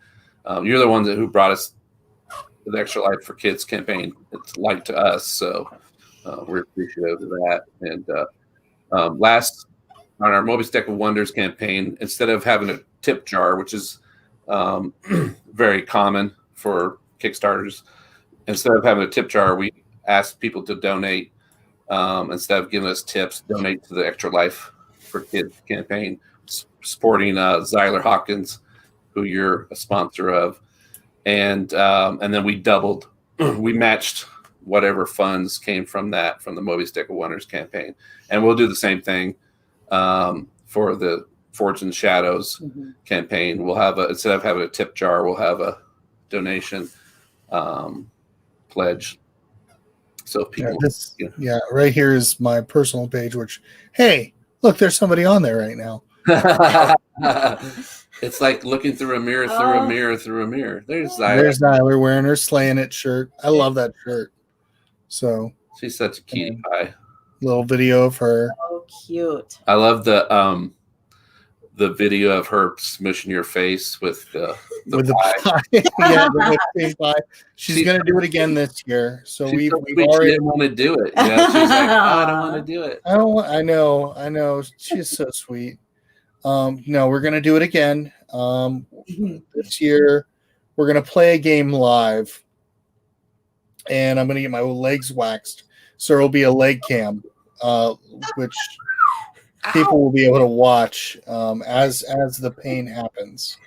you're the one who brought us the Extra Life for Kids campaign. It's light to us, so we're appreciative of that. And last on our Mobius Deck of Wonders campaign, instead of having a tip jar, which is very common for Kickstarters, instead of having a tip jar, we asked people to donate. Instead of giving us tips, donate to the Extra Life for Kids campaign, supporting Zyler Hawkins, who you're a sponsor of. And then we doubled, we matched whatever funds came from the Mobius Deck of Wonders campaign. And we'll do the same thing for the Forged in Shadows campaign. We'll have instead of having a tip jar, we'll have a donation pledge. So people, right here is my personal page, which, hey, look, there's somebody on there right now. It's like looking through a mirror, through a mirror, through a mirror. There's Zyler. There's Zyler wearing her Slaying It shirt. I love that shirt. So she's such a cutie pie. Little video of her. Oh, cute. I love the video of her smushing your face with the pie. Yeah, the whipped pie. She's gonna do it again this year. So we've already didn't want to do it. Yeah, she's like, I don't want to do it. I know. She's so sweet. No, we're gonna do it again. This year we're gonna play a game live, and I'm gonna get my legs waxed. So it'll be a leg cam, which people will be able to watch as the pain happens.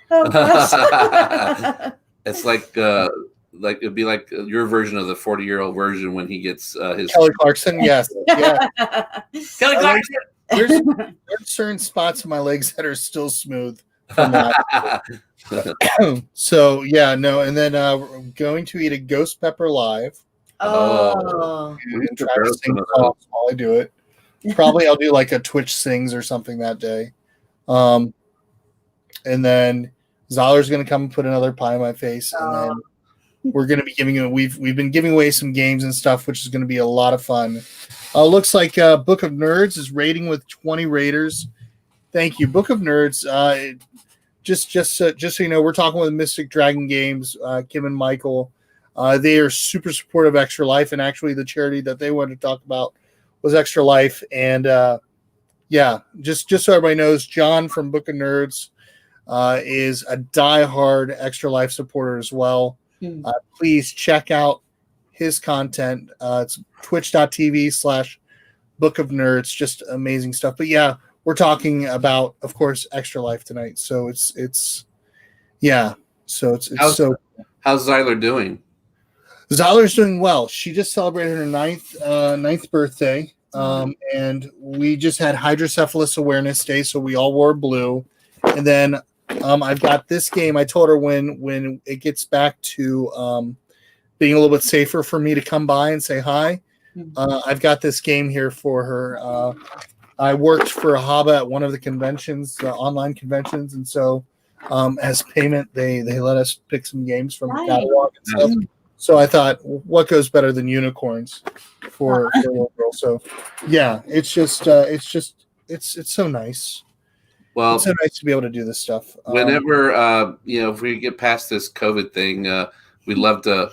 It's like it'd be like your version of the 40-year-old version when he gets his Kelly Clarkson. Yes, yeah. Kelly Clarkson. There's certain spots in my legs that are still smooth from that. So yeah, no, and then we're going to eat a ghost pepper live. Oh, And try to sing songs while I do it. Probably I'll do like a Twitch sings or something that day. And then Zyler's gonna come and put another pie in my face, and then we're going to be we've been giving away some games and stuff, which is going to be a lot of fun. Looks like Book of Nerds is rating with 20 raters. Thank you, Book of Nerds. Just so you know, we're talking with Mystic Dragon Games, Kim and Michael. They are super supportive of Extra Life, and actually the charity that they wanted to talk about was Extra Life. And just so everybody knows, John from Book of Nerds is a diehard Extra Life supporter as well. Please check out his content. It's twitch.tv/Book of Nerds. Just amazing stuff. But yeah, we're talking about, of course, Extra Life tonight. So it's how's Zyler doing? Zyler's doing well. She just celebrated her ninth birthday. And we just had Hydrocephalus Awareness Day, so we all wore blue. And then I've got this game. I told her when it gets back to being a little bit safer for me to come by and say hi, I've got this game here for her. I worked for Haba at one of the conventions, online conventions, and so as payment, they let us pick some games from the catalog and stuff. So I thought, what goes better than unicorns for a little girl? So yeah, it's so nice. Well, it's so nice to be able to do this stuff. Whenever if we get past this COVID thing, we'd love to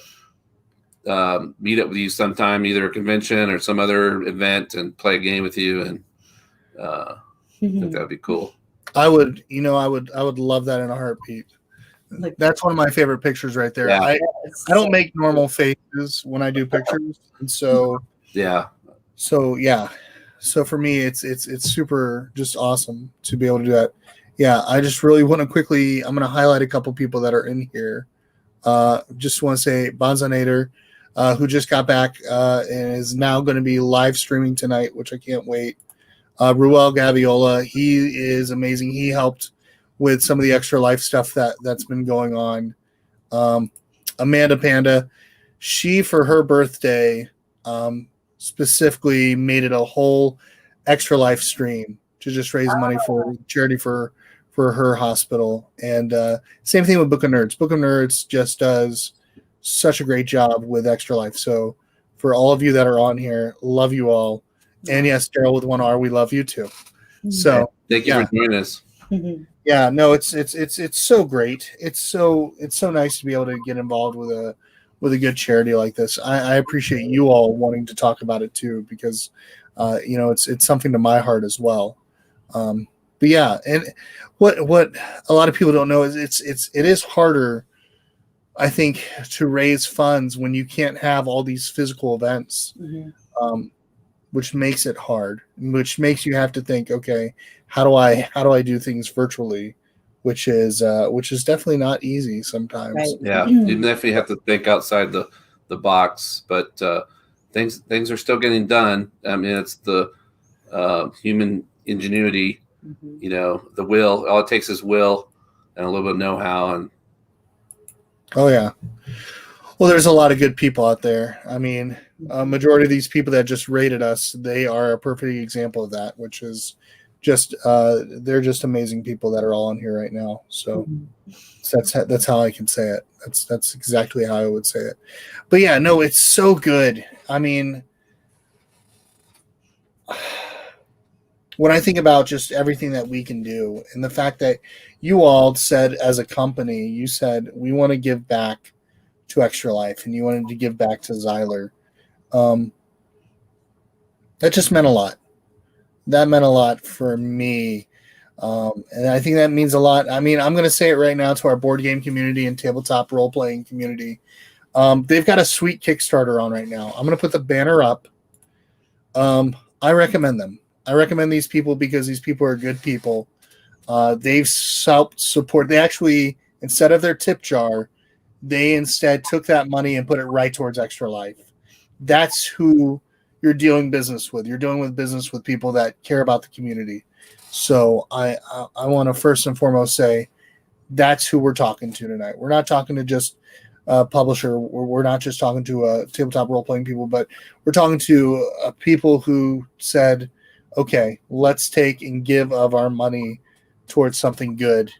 meet up with you sometime, either a convention or some other event, and play a game with you. And I think that'd be cool. I would love that in a heartbeat. That's one of my favorite pictures right there. Yeah. I don't make normal faces when I do pictures, and so so for me it's super just awesome to be able to do that. Yeah, I just really want to quickly, I'm going to highlight a couple people that are in here. Just want to say Bonzanator, who just got back and is now going to be live streaming tonight, which I can't wait. Ruel Gaviola, he is amazing. He helped with some of the Extra Life stuff that's been going on. Amanda Panda, she, for her birthday, specifically made it a whole Extra Life stream to just raise money for charity for her hospital. And same thing with Book of Nerds. Book of Nerds just does such a great job with Extra Life. So for all of you that are on here, love you all. And yes, Daryl with 1 R, we love you too. So thank you for joining us. Yeah, no, it's so great. It's so nice to be able to get involved with a good charity like this. I appreciate you all wanting to talk about it too, because it's something to my heart as well. But yeah, and what a lot of people don't know is it is harder, I think, to raise funds when you can't have all these physical events. Which makes it hard, which makes you have to think, okay, how do I do things virtually, which is definitely not easy sometimes. Right. Yeah, you definitely have to think outside the box, but things are still getting done. I mean, it's the human ingenuity, the will. All it takes is will and a little bit of know-how. And oh yeah, well, there's a lot of good people out there. I mean, a majority of these people that just rated us, they are a perfect example of that, which is just they're just amazing people that are all on here right now. So that's how I can say it. That's exactly how I would say it. But yeah, no, it's so good. I mean, when I think about just everything that we can do, and the fact that you all said as a company, you said we want to give back to Extra Life, and you wanted to give back to Zyler. That just meant a lot. That meant a lot for me. And I think that means a lot. I mean, I'm going to say it right now to our board game community and tabletop role-playing community. They've got a sweet Kickstarter on right now. I'm going to put the banner up. I recommend them. I recommend these people because these people are good people. They've support. They actually, instead of their tip jar, they instead took that money and put it right towards Extra Life. That's who you're doing business with. You're doing business with people that care about the community. So I want to first and foremost say that's who we're talking to tonight. We're not talking to just a publisher. We're not just talking to tabletop role-playing people, but we're talking to people who said, okay, let's take and give of our money towards something good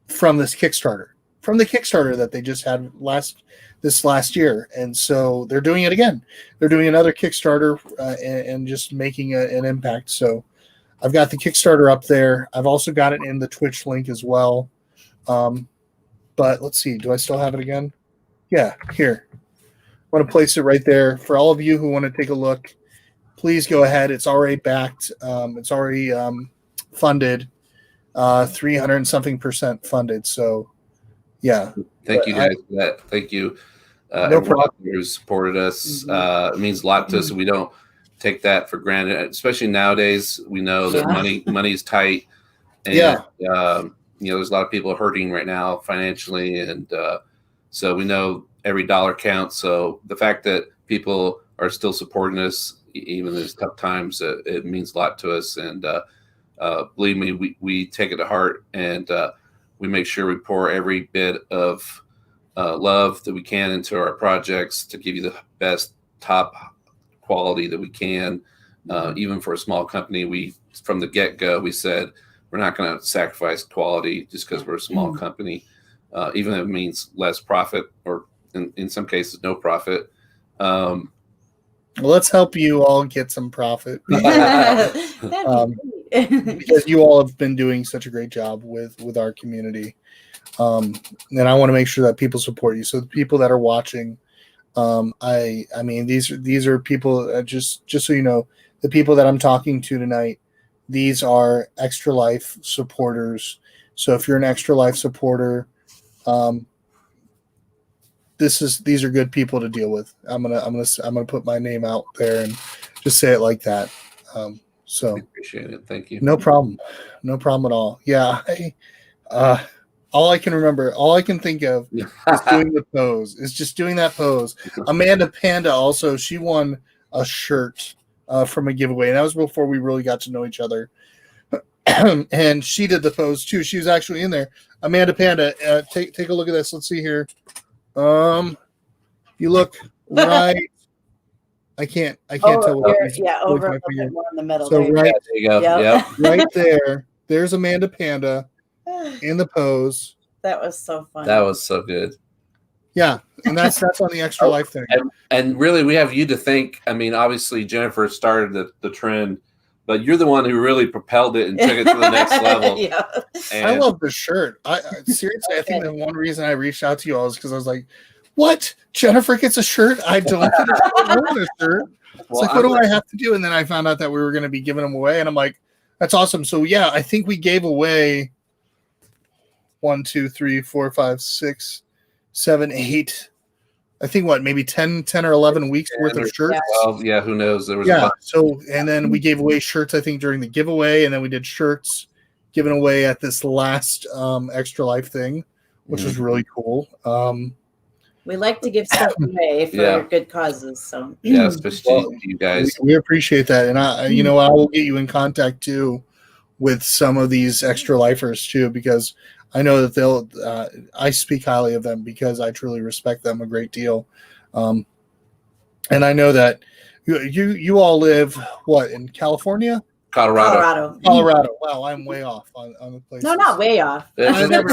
from this Kickstarter. from the Kickstarter that they just had this last year, and so they're doing it again. They're doing another Kickstarter and just making an impact. So I've got the Kickstarter up there. I've also got it in the Twitch link as well. But let's see, do I still have it again? Yeah, here. I want to place it right there for all of you who want to take a look. Please go ahead. It's already backed. It's already funded. 300 and something % funded. So, yeah. Thank you guys for that. Thank you, No problem. who supported us. It means a lot to us. We don't take that for granted, especially nowadays. We know that money is tight, and there's a lot of people hurting right now financially, and so we know every dollar counts. So the fact that people are still supporting us, even in these tough times, it means a lot to us. And believe me, we take it to heart, and we make sure we pour every bit of love that we can into our projects to give you the best top quality that we can. Even for a small company, we from the get-go we said we're not going to sacrifice quality just because we're a small company, even if it means less profit or in some cases no profit. Well, let's help you all get some profit because you all have been doing such a great job with our community, and I want to make sure that people support you. So the people that are watching, I mean these are people, just so you know, the people that I'm talking to tonight, these are Extra Life supporters. So if you're an Extra Life supporter, these are good people to deal with. I'm gonna put my name out there and just say it like that. So I appreciate it. Thank you. No problem at all. Yeah, all I can think of is doing the pose. Is just doing that pose. Amanda Panda also, she won a shirt from a giveaway, and that was before we really got to know each other. And she did the pose too. She was actually in there. Amanda Panda, take a look at this. Let's see here. You look right. I can't tell what over a bit more in the middle. So there right, there you go. Yep. right there. There's Amanda Panda in the pose. That was so fun. That was so good. Yeah, and that's on the Extra Life thing. And really, we have you to thank. I mean, obviously, Jennifer started the trend, but you're the one who really propelled it and took it to the next level. Yeah. And I love the shirt. I seriously, I think the one reason I reached out to you all is because I was like, "What? Jennifer gets a shirt? I don't get a shirt." It's Well, like, what do I have to do? And then I found out that we were going to be giving them away, and I'm like, "That's awesome!" So yeah, I think we gave away 1, 2, 3, 4, 5, 6, 7, 8. I think maybe 10 or 11 weeks worth of shirts. Well, yeah, who knows? There was a bunch. So and then we gave away shirts, I think, during the giveaway, and then we did shirts given away at this last Extra Life thing, which was really cool. We like to give stuff away for good causes. So yeah, especially to you guys. We appreciate that, and I will get you in contact too with some of these Extra Lifers too, because I know that they'll. I speak highly of them because I truly respect them a great deal, and I know that you all live in California, Colorado. Wow, I'm way off on the place. No, not way off. I never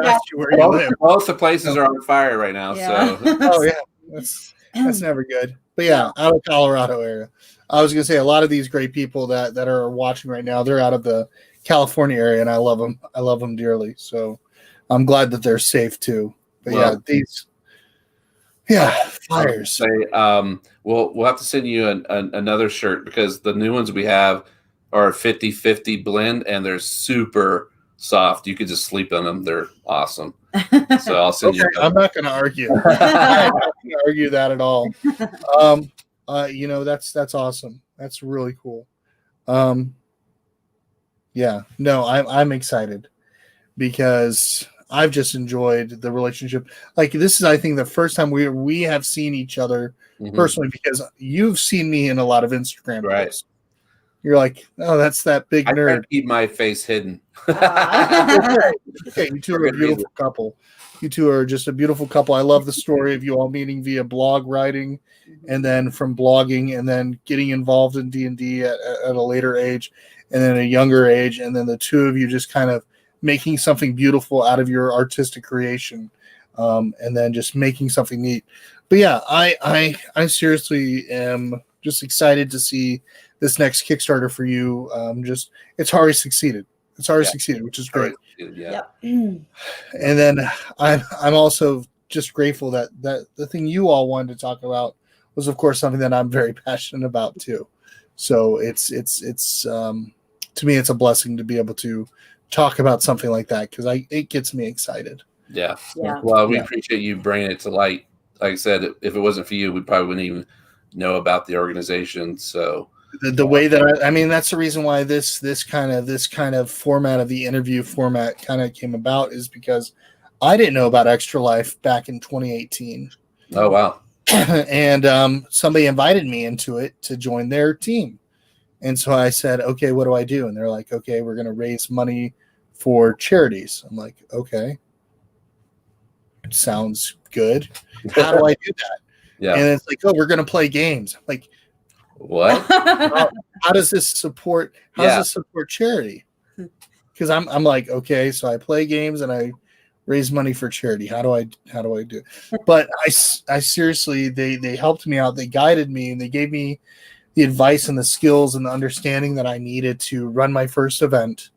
asked you where you live. Both the places are on fire right now. Yeah. So Oh yeah, that's never good. But yeah, out of Colorado area. I was gonna say a lot of these great people that are watching right now, they're out of the California area, and I love them. I love them dearly. So I'm glad that they're safe too. But fires. Say, we'll have to send you another shirt because the new ones we have are a 50-50 blend, and they're super soft. You could just sleep on them. They're awesome. So I'll send you. I'm not going to argue. I'm not going to argue that at all. That's awesome. That's really cool. I'm excited because I've just enjoyed the relationship. Like this is, I think, the first time we have seen each other personally, because you've seen me in a lot of Instagram posts. You're like, oh, that's that big nerd. I keep my face hidden. Okay, you two are a beautiful couple. You two are just a beautiful couple. I love the story of you all meeting via blog writing, and then from blogging, and then getting involved in D&D at a later age, and then a younger age, and then the two of you just kind of making something beautiful out of your artistic creation, and then just making something neat. But yeah, I seriously am just excited to see this next Kickstarter for you. It's already succeeded. It's already succeeded, which is great. Yeah. Yep. And then I'm also just grateful that the thing you all wanted to talk about was, of course, something that I'm very passionate about too. So it's to me, it's a blessing to be able to talk about something like that, because it gets me excited. Yeah. Yeah. Well, we appreciate you bringing it to light. Like I said, if it wasn't for you, we probably wouldn't even know about the organization. So The way that I mean, that's the reason why this kind of format of the interview format kind of came about, is because I didn't know about Extra Life back in 2018. Oh, wow. And somebody invited me into it to join their team. And so I said, okay, what do I do? And they're like, okay, we're going to raise money for charities. I'm like, okay, sounds good. How do I do that? Yeah. And it's like, oh, we're going to play games. I'm like, What? how does this support? How does this support charity? Because I'm like, okay, so I play games and I raise money for charity. How do I do it? But I seriously, they helped me out. They guided me, and they gave me the advice and the skills and the understanding that I needed to run my first event.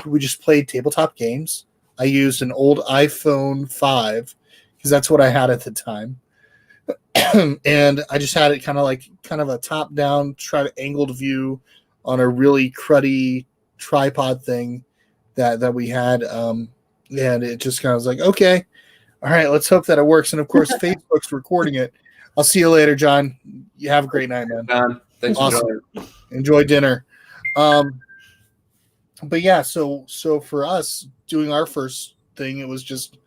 We just played tabletop games. I used an old iPhone 5 because that's what I had at the time. And I just had it kind of a top down, angled view on a really cruddy tripod thing that we had. And it just kind of was like, okay, all right, let's hope that it works. And of course, Facebook's recording it. I'll see you later, John. You have a great night, man. John, thanks Awesome. for joining. Enjoy dinner. But yeah, so for us doing our first thing, it was just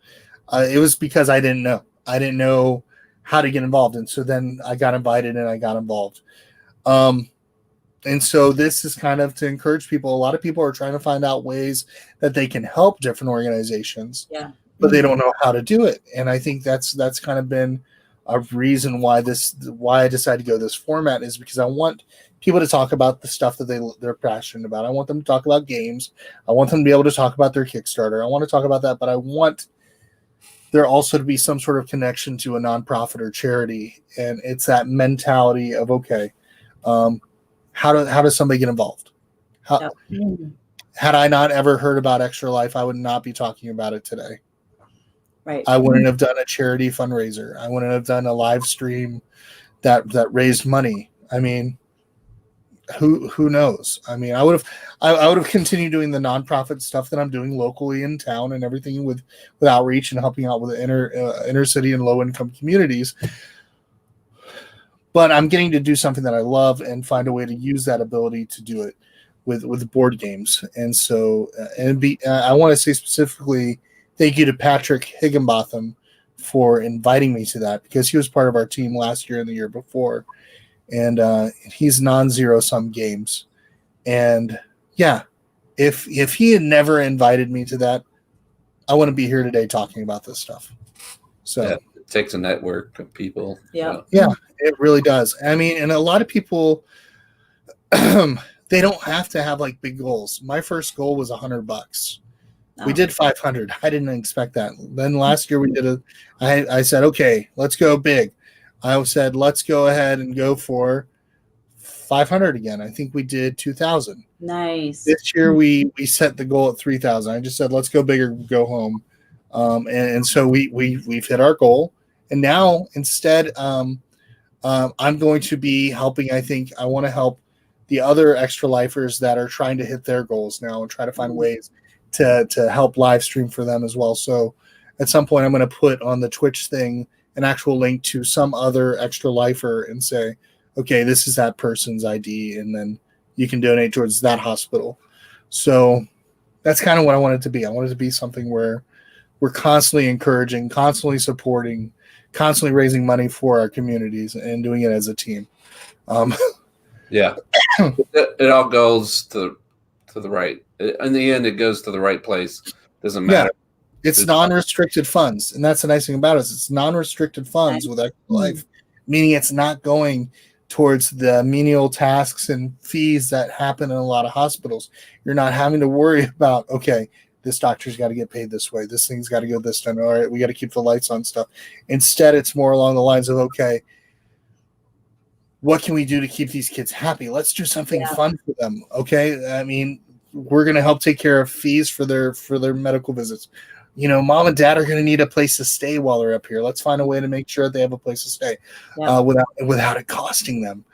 it was because I didn't know how to get involved, and so then I got invited and I got involved. And so this is kind of to encourage people. A lot of people are trying to find out ways that they can help different organizations, but they don't know how to do it. And I think that's kind of been a reason why I decided to go this format, is because I want people to talk about the stuff that they're passionate about. I want them to talk about games. I want them to be able to talk about their Kickstarter. I want to talk about that, but I want there also to be some sort of connection to a nonprofit or charity. And it's that mentality of, okay, how does somebody get involved? Had I not ever heard about Extra Life, I would not be talking about it today. Right. I wouldn't have done a charity fundraiser. I wouldn't have done a live stream that raised money. I mean, who knows? I mean, I would have continued doing the nonprofit stuff that I'm doing locally in town and everything with outreach and helping out with the inner city and low income communities. But I'm getting to do something that I love and find a way to use that ability to do it with board games. And so, I want to say specifically thank you to Patrick Higginbotham for inviting me to that, because he was part of our team last year and the year before. And he's non-zero sum games. And yeah, if he had never invited me to that, I wouldn't be here today talking about this stuff. So it takes a network of people. Yeah. Yeah, it really does. I mean, and a lot of people, they don't have to have like big goals. My first goal was $100. We did 500. I didn't expect that. Then last year we did I said, okay, let's go big. I said, let's go ahead and go for 500 again. I think we did 2,000. Nice. This year we set the goal at 3,000. I just said, let's go bigger, go home. And so we've hit our goal. And now instead, I'm going to be helping. I want to help the other Extra Lifers that are trying to hit their goals now and try to find ways to help live stream for them as well. So at some point I'm going to put on the Twitch thing an actual link to some other Extra Lifer and say, okay, this is that person's ID, and then you can donate towards that hospital. So that's kind of what I want it to be. I want it to be something where we're constantly encouraging, constantly supporting, constantly raising money for our communities and doing it as a team. Yeah, it all goes to the right. In the end, it goes to the right place. Doesn't matter. Yeah, it's non-restricted funds, and that's the nice thing about it. It's non-restricted funds with Extra Life, meaning it's not going towards the menial tasks and fees that happen in a lot of hospitals. You're not having to worry about, okay, this doctor's got to get paid this way. This thing's got to go this time. All right, we got to keep the lights on stuff. Instead, it's more along the lines of, okay, what can we do to keep these kids happy? Let's do something fun for them. Okay. I mean, we're going to help take care of fees for their medical visits. You know, mom and dad are going to need a place to stay while they're up here. Let's find a way to make sure they have a place to stay without it costing them.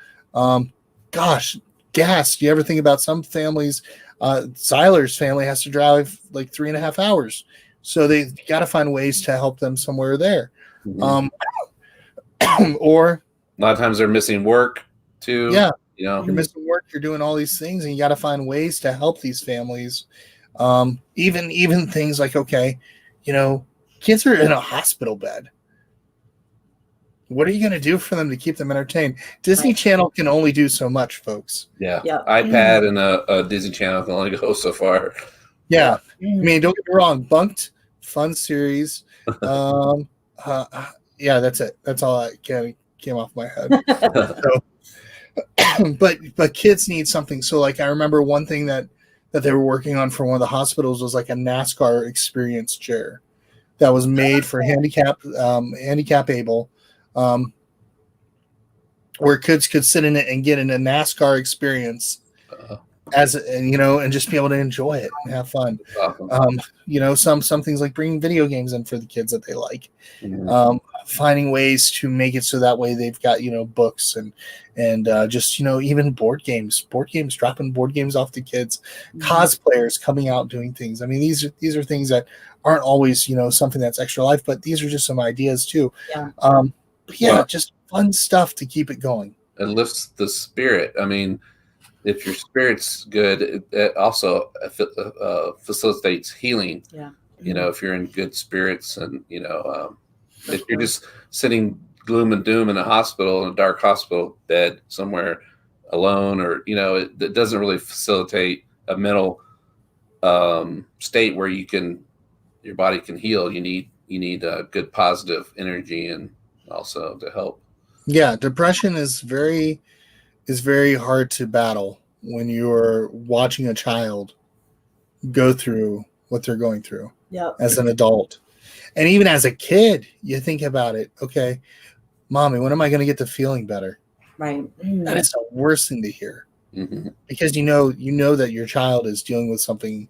Gosh, gas. Do you ever think about some families? Zyler's family has to drive like 3.5 hours. So they got to find ways to help them somewhere there. Or a lot of times they're missing work too. Yeah. You know, you're missing work, you're doing all these things, and you got to find ways to help these families. Even things like, okay, you know, kids are in a hospital bed. What are you going to do for them to keep them entertained? Disney Channel can only do so much, folks. Yeah. iPad and a Disney Channel can only go so far. Yeah. I mean, don't get me wrong. Bunked, fun series. Yeah, that's it. That's all that came off my head. So, but kids need something. So, like, I remember one thing that they were working on for one of the hospitals was like a NASCAR experience chair that was made for handicap able, where kids could sit in it and get in a NASCAR experience and just be able to enjoy it and have fun. Awesome. You know, some things like bringing video games in for the kids that they like, finding ways to make it so that way they've got, you know, books and just, you know, even board games, dropping board games off to kids, cosplayers coming out doing things. I mean, these are things that aren't always, you know, something that's extra life, but these are just some ideas too. Just fun stuff to keep it going. It lifts the spirit. I mean, if your spirit's good, it also facilitates healing. Yeah. You know, if you're in good spirits, and, you know, if you're just sitting gloom and doom in a dark hospital bed somewhere alone, or, you know, it doesn't really facilitate a mental state where your body can heal. You need a good positive energy, and also to help. Yeah, depression is very hard to battle when you're watching a child go through what they're going through as an adult. And even as a kid, you think about it. Okay, mommy, when am I going to get to feeling better? Right. That is the worst thing to hear, because you know that your child is dealing with something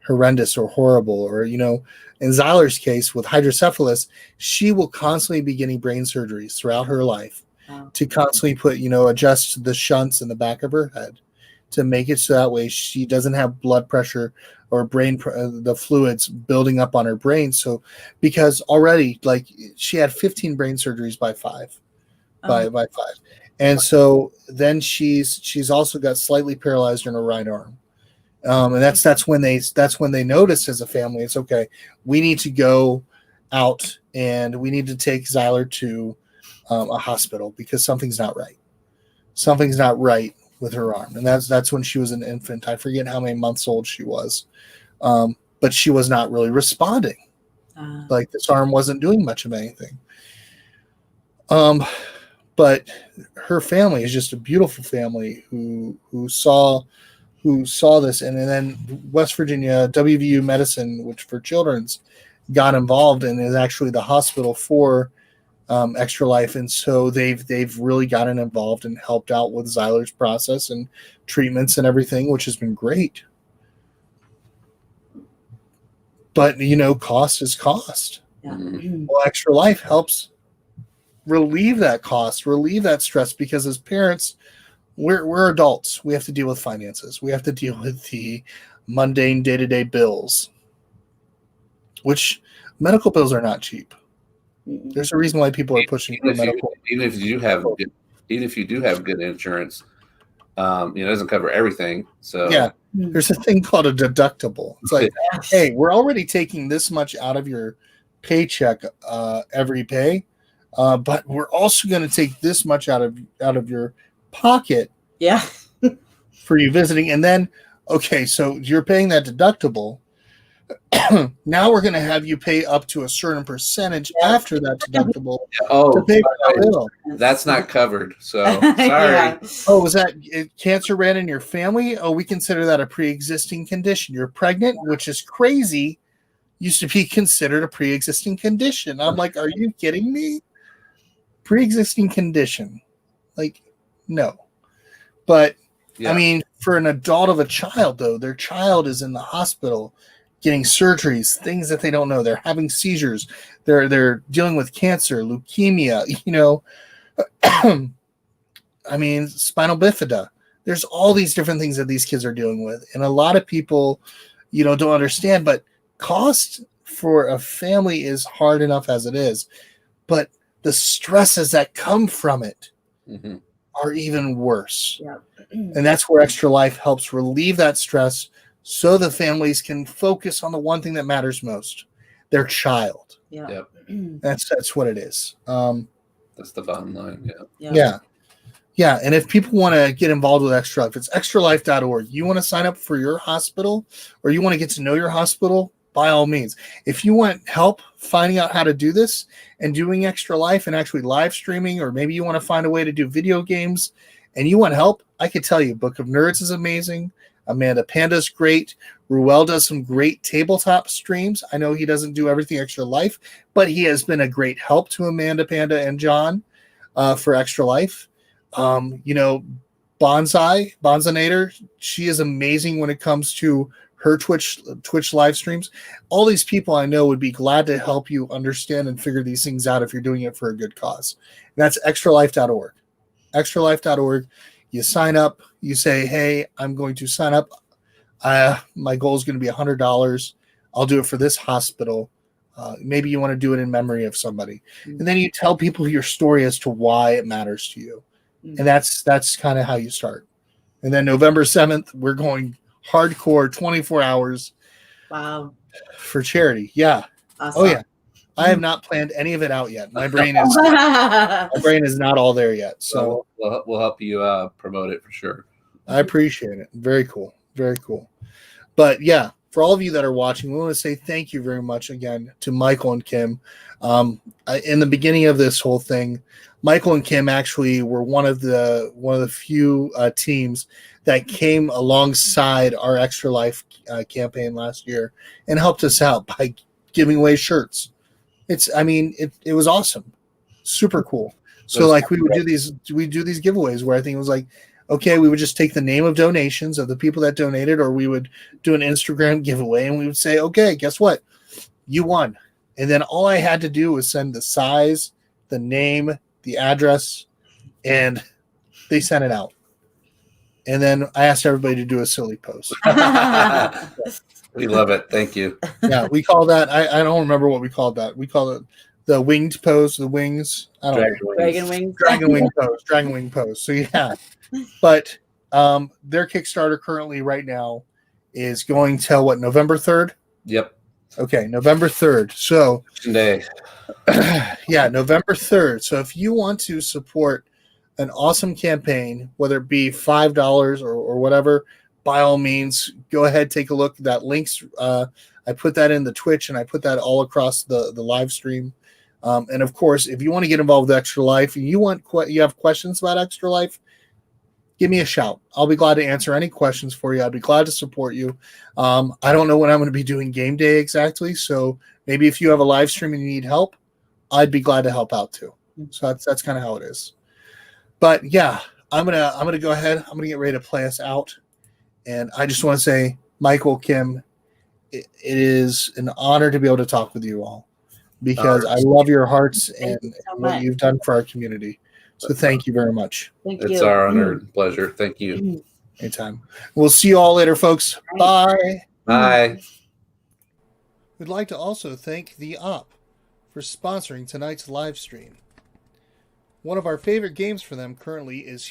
horrendous or horrible, or, you know, in Zyler's case with hydrocephalus, she will constantly be getting brain surgeries throughout her life to constantly put, you know, adjust the shunts in the back of her head to make it so that way she doesn't have blood pressure or the fluids building up on her brain. So, because already, like, she had 15 brain surgeries by five. And so then she's also got slightly paralyzed in her right arm. And that's when they noticed as a family, it's okay, we need to go out and we need to take Zyler to a hospital because something's not right. Something's not right with her arm. And that's when she was an infant. I forget how many months old she was. But she was not really responding. Like, this arm wasn't doing much of anything. But her family is just a beautiful family who saw this, and then West Virginia WVU Medicine, which for children's, got involved and is actually the hospital for Extra Life, and so they've really gotten involved and helped out with Zyler's process and treatments and everything, which has been great. But, you know, cost is cost. Yeah. Well, Extra Life helps relieve that cost, relieve that stress, because as parents, we're adults. We have to deal with finances. We have to deal with the mundane day-to-day bills, which medical bills are not cheap. There's a reason why people are pushing for medical. Even if you do have good insurance, it doesn't cover everything. So yeah, there's a thing called a deductible. It's like, hey, we're already taking this much out of your paycheck every pay, but we're also going to take this much out of your pocket. For you visiting, and then okay, so you're paying that deductible, Now we're going to have you pay up to a certain percentage after that deductible to Oh, pay for the bill. that's not covered. So sorry. Yeah. Oh, was that cancer ran in your family? Oh, we consider that a pre-existing condition. You're pregnant, which is crazy. Used to be considered a pre-existing condition. I'm like, are you kidding me? Pre-existing condition. Like, no. But Yeah. I mean, for an adult of a child, though, their child is in the hospital getting surgeries, things that they don't know. They're having seizures. They're dealing with cancer, leukemia, I mean, spinal bifida. There's all these different things that these kids are dealing with. And a lot of people, don't understand, but cost for a family is hard enough as it is. But the stresses that come from it are even worse. Yeah. And that's where Extra Life helps relieve that stress so the families can focus on the one thing that matters most, their child. Yeah. Yep. That's what it is. That's the bottom line. Yeah. And if people want to get involved with Extra Life, it's extralife.org. You want to sign up for your hospital or you want to get to know your hospital, by all means. If you want help finding out how to do this and doing Extra Life and actually live streaming, or maybe you want to find a way to do video games and you want help, I could tell you Book of Nerds is amazing. Amanda Panda's great. Ruel does some great tabletop streams. I know he doesn't do everything Extra Life, but he has been a great help to Amanda Panda and John for Extra Life. Bonzanator, she is amazing when it comes to her Twitch live streams. All these people I know would be glad to help you understand and figure these things out if you're doing it for a good cause. And that's extralife.org. Extralife.org. You sign up. You say, hey, I'm going to sign up. My goal is going to be $100. I'll do it for this hospital. Maybe you want to do it in memory of somebody. And then you tell people your story as to why it matters to you. And that's kind of how you start. And then November 7th, we're going hardcore 24 hours. Wow. For charity. Yeah. Awesome. Oh, yeah. I have not planned any of it out yet. My brain is not all there yet. So we'll help you promote it for sure. I appreciate it. Very cool. Very cool. But yeah, for all of you that are watching, we want to say thank you very much again to Michael and Kim. In the beginning of this whole thing, Michael and Kim actually were one of the few teams that came alongside our Extra Life campaign last year and helped us out by giving away shirts. It was awesome. Super cool. So like we do these giveaways where I think it was like, okay, we would just take the name of donations of the people that donated, or we would do an Instagram giveaway and we would say, okay, guess what? You won. And then all I had to do was send the size, the name, the address, and they sent it out. And then I asked everybody to do a silly post. We love it. Thank you. Yeah, we call that, I don't remember what we called that. We call it the winged pose, the wings. I don't know. Dragon wings. Dragon wing pose. So yeah. But their Kickstarter currently right now is going till what, November 3rd? Yep. Okay, November 3rd. So Today. yeah, November 3rd. So if you want to support an awesome campaign, whether it be $5 or whatever, by all means, go ahead, take a look. That links, I put that in the Twitch and I put that all across the live stream. And of course, if you want to get involved with Extra Life and you have questions about Extra Life, give me a shout. I'll be glad to answer any questions for you. I'd be glad to support you. I don't know when I'm going to be doing game day exactly. So maybe if you have a live stream and you need help, I'd be glad to help out too. So that's kind of how it is. But yeah, I'm gonna go ahead. I'm gonna get ready to play us out. And I just want to say, Michael, Kim, it is an honor to be able to talk with you all because I love your hearts and what you've done for our community. So thank you very much. It's our honor and pleasure. Thank you. Anytime. We'll see you all later, folks. Bye. Bye. We'd like to also thank The Op for sponsoring tonight's live stream. One of our favorite games for them currently is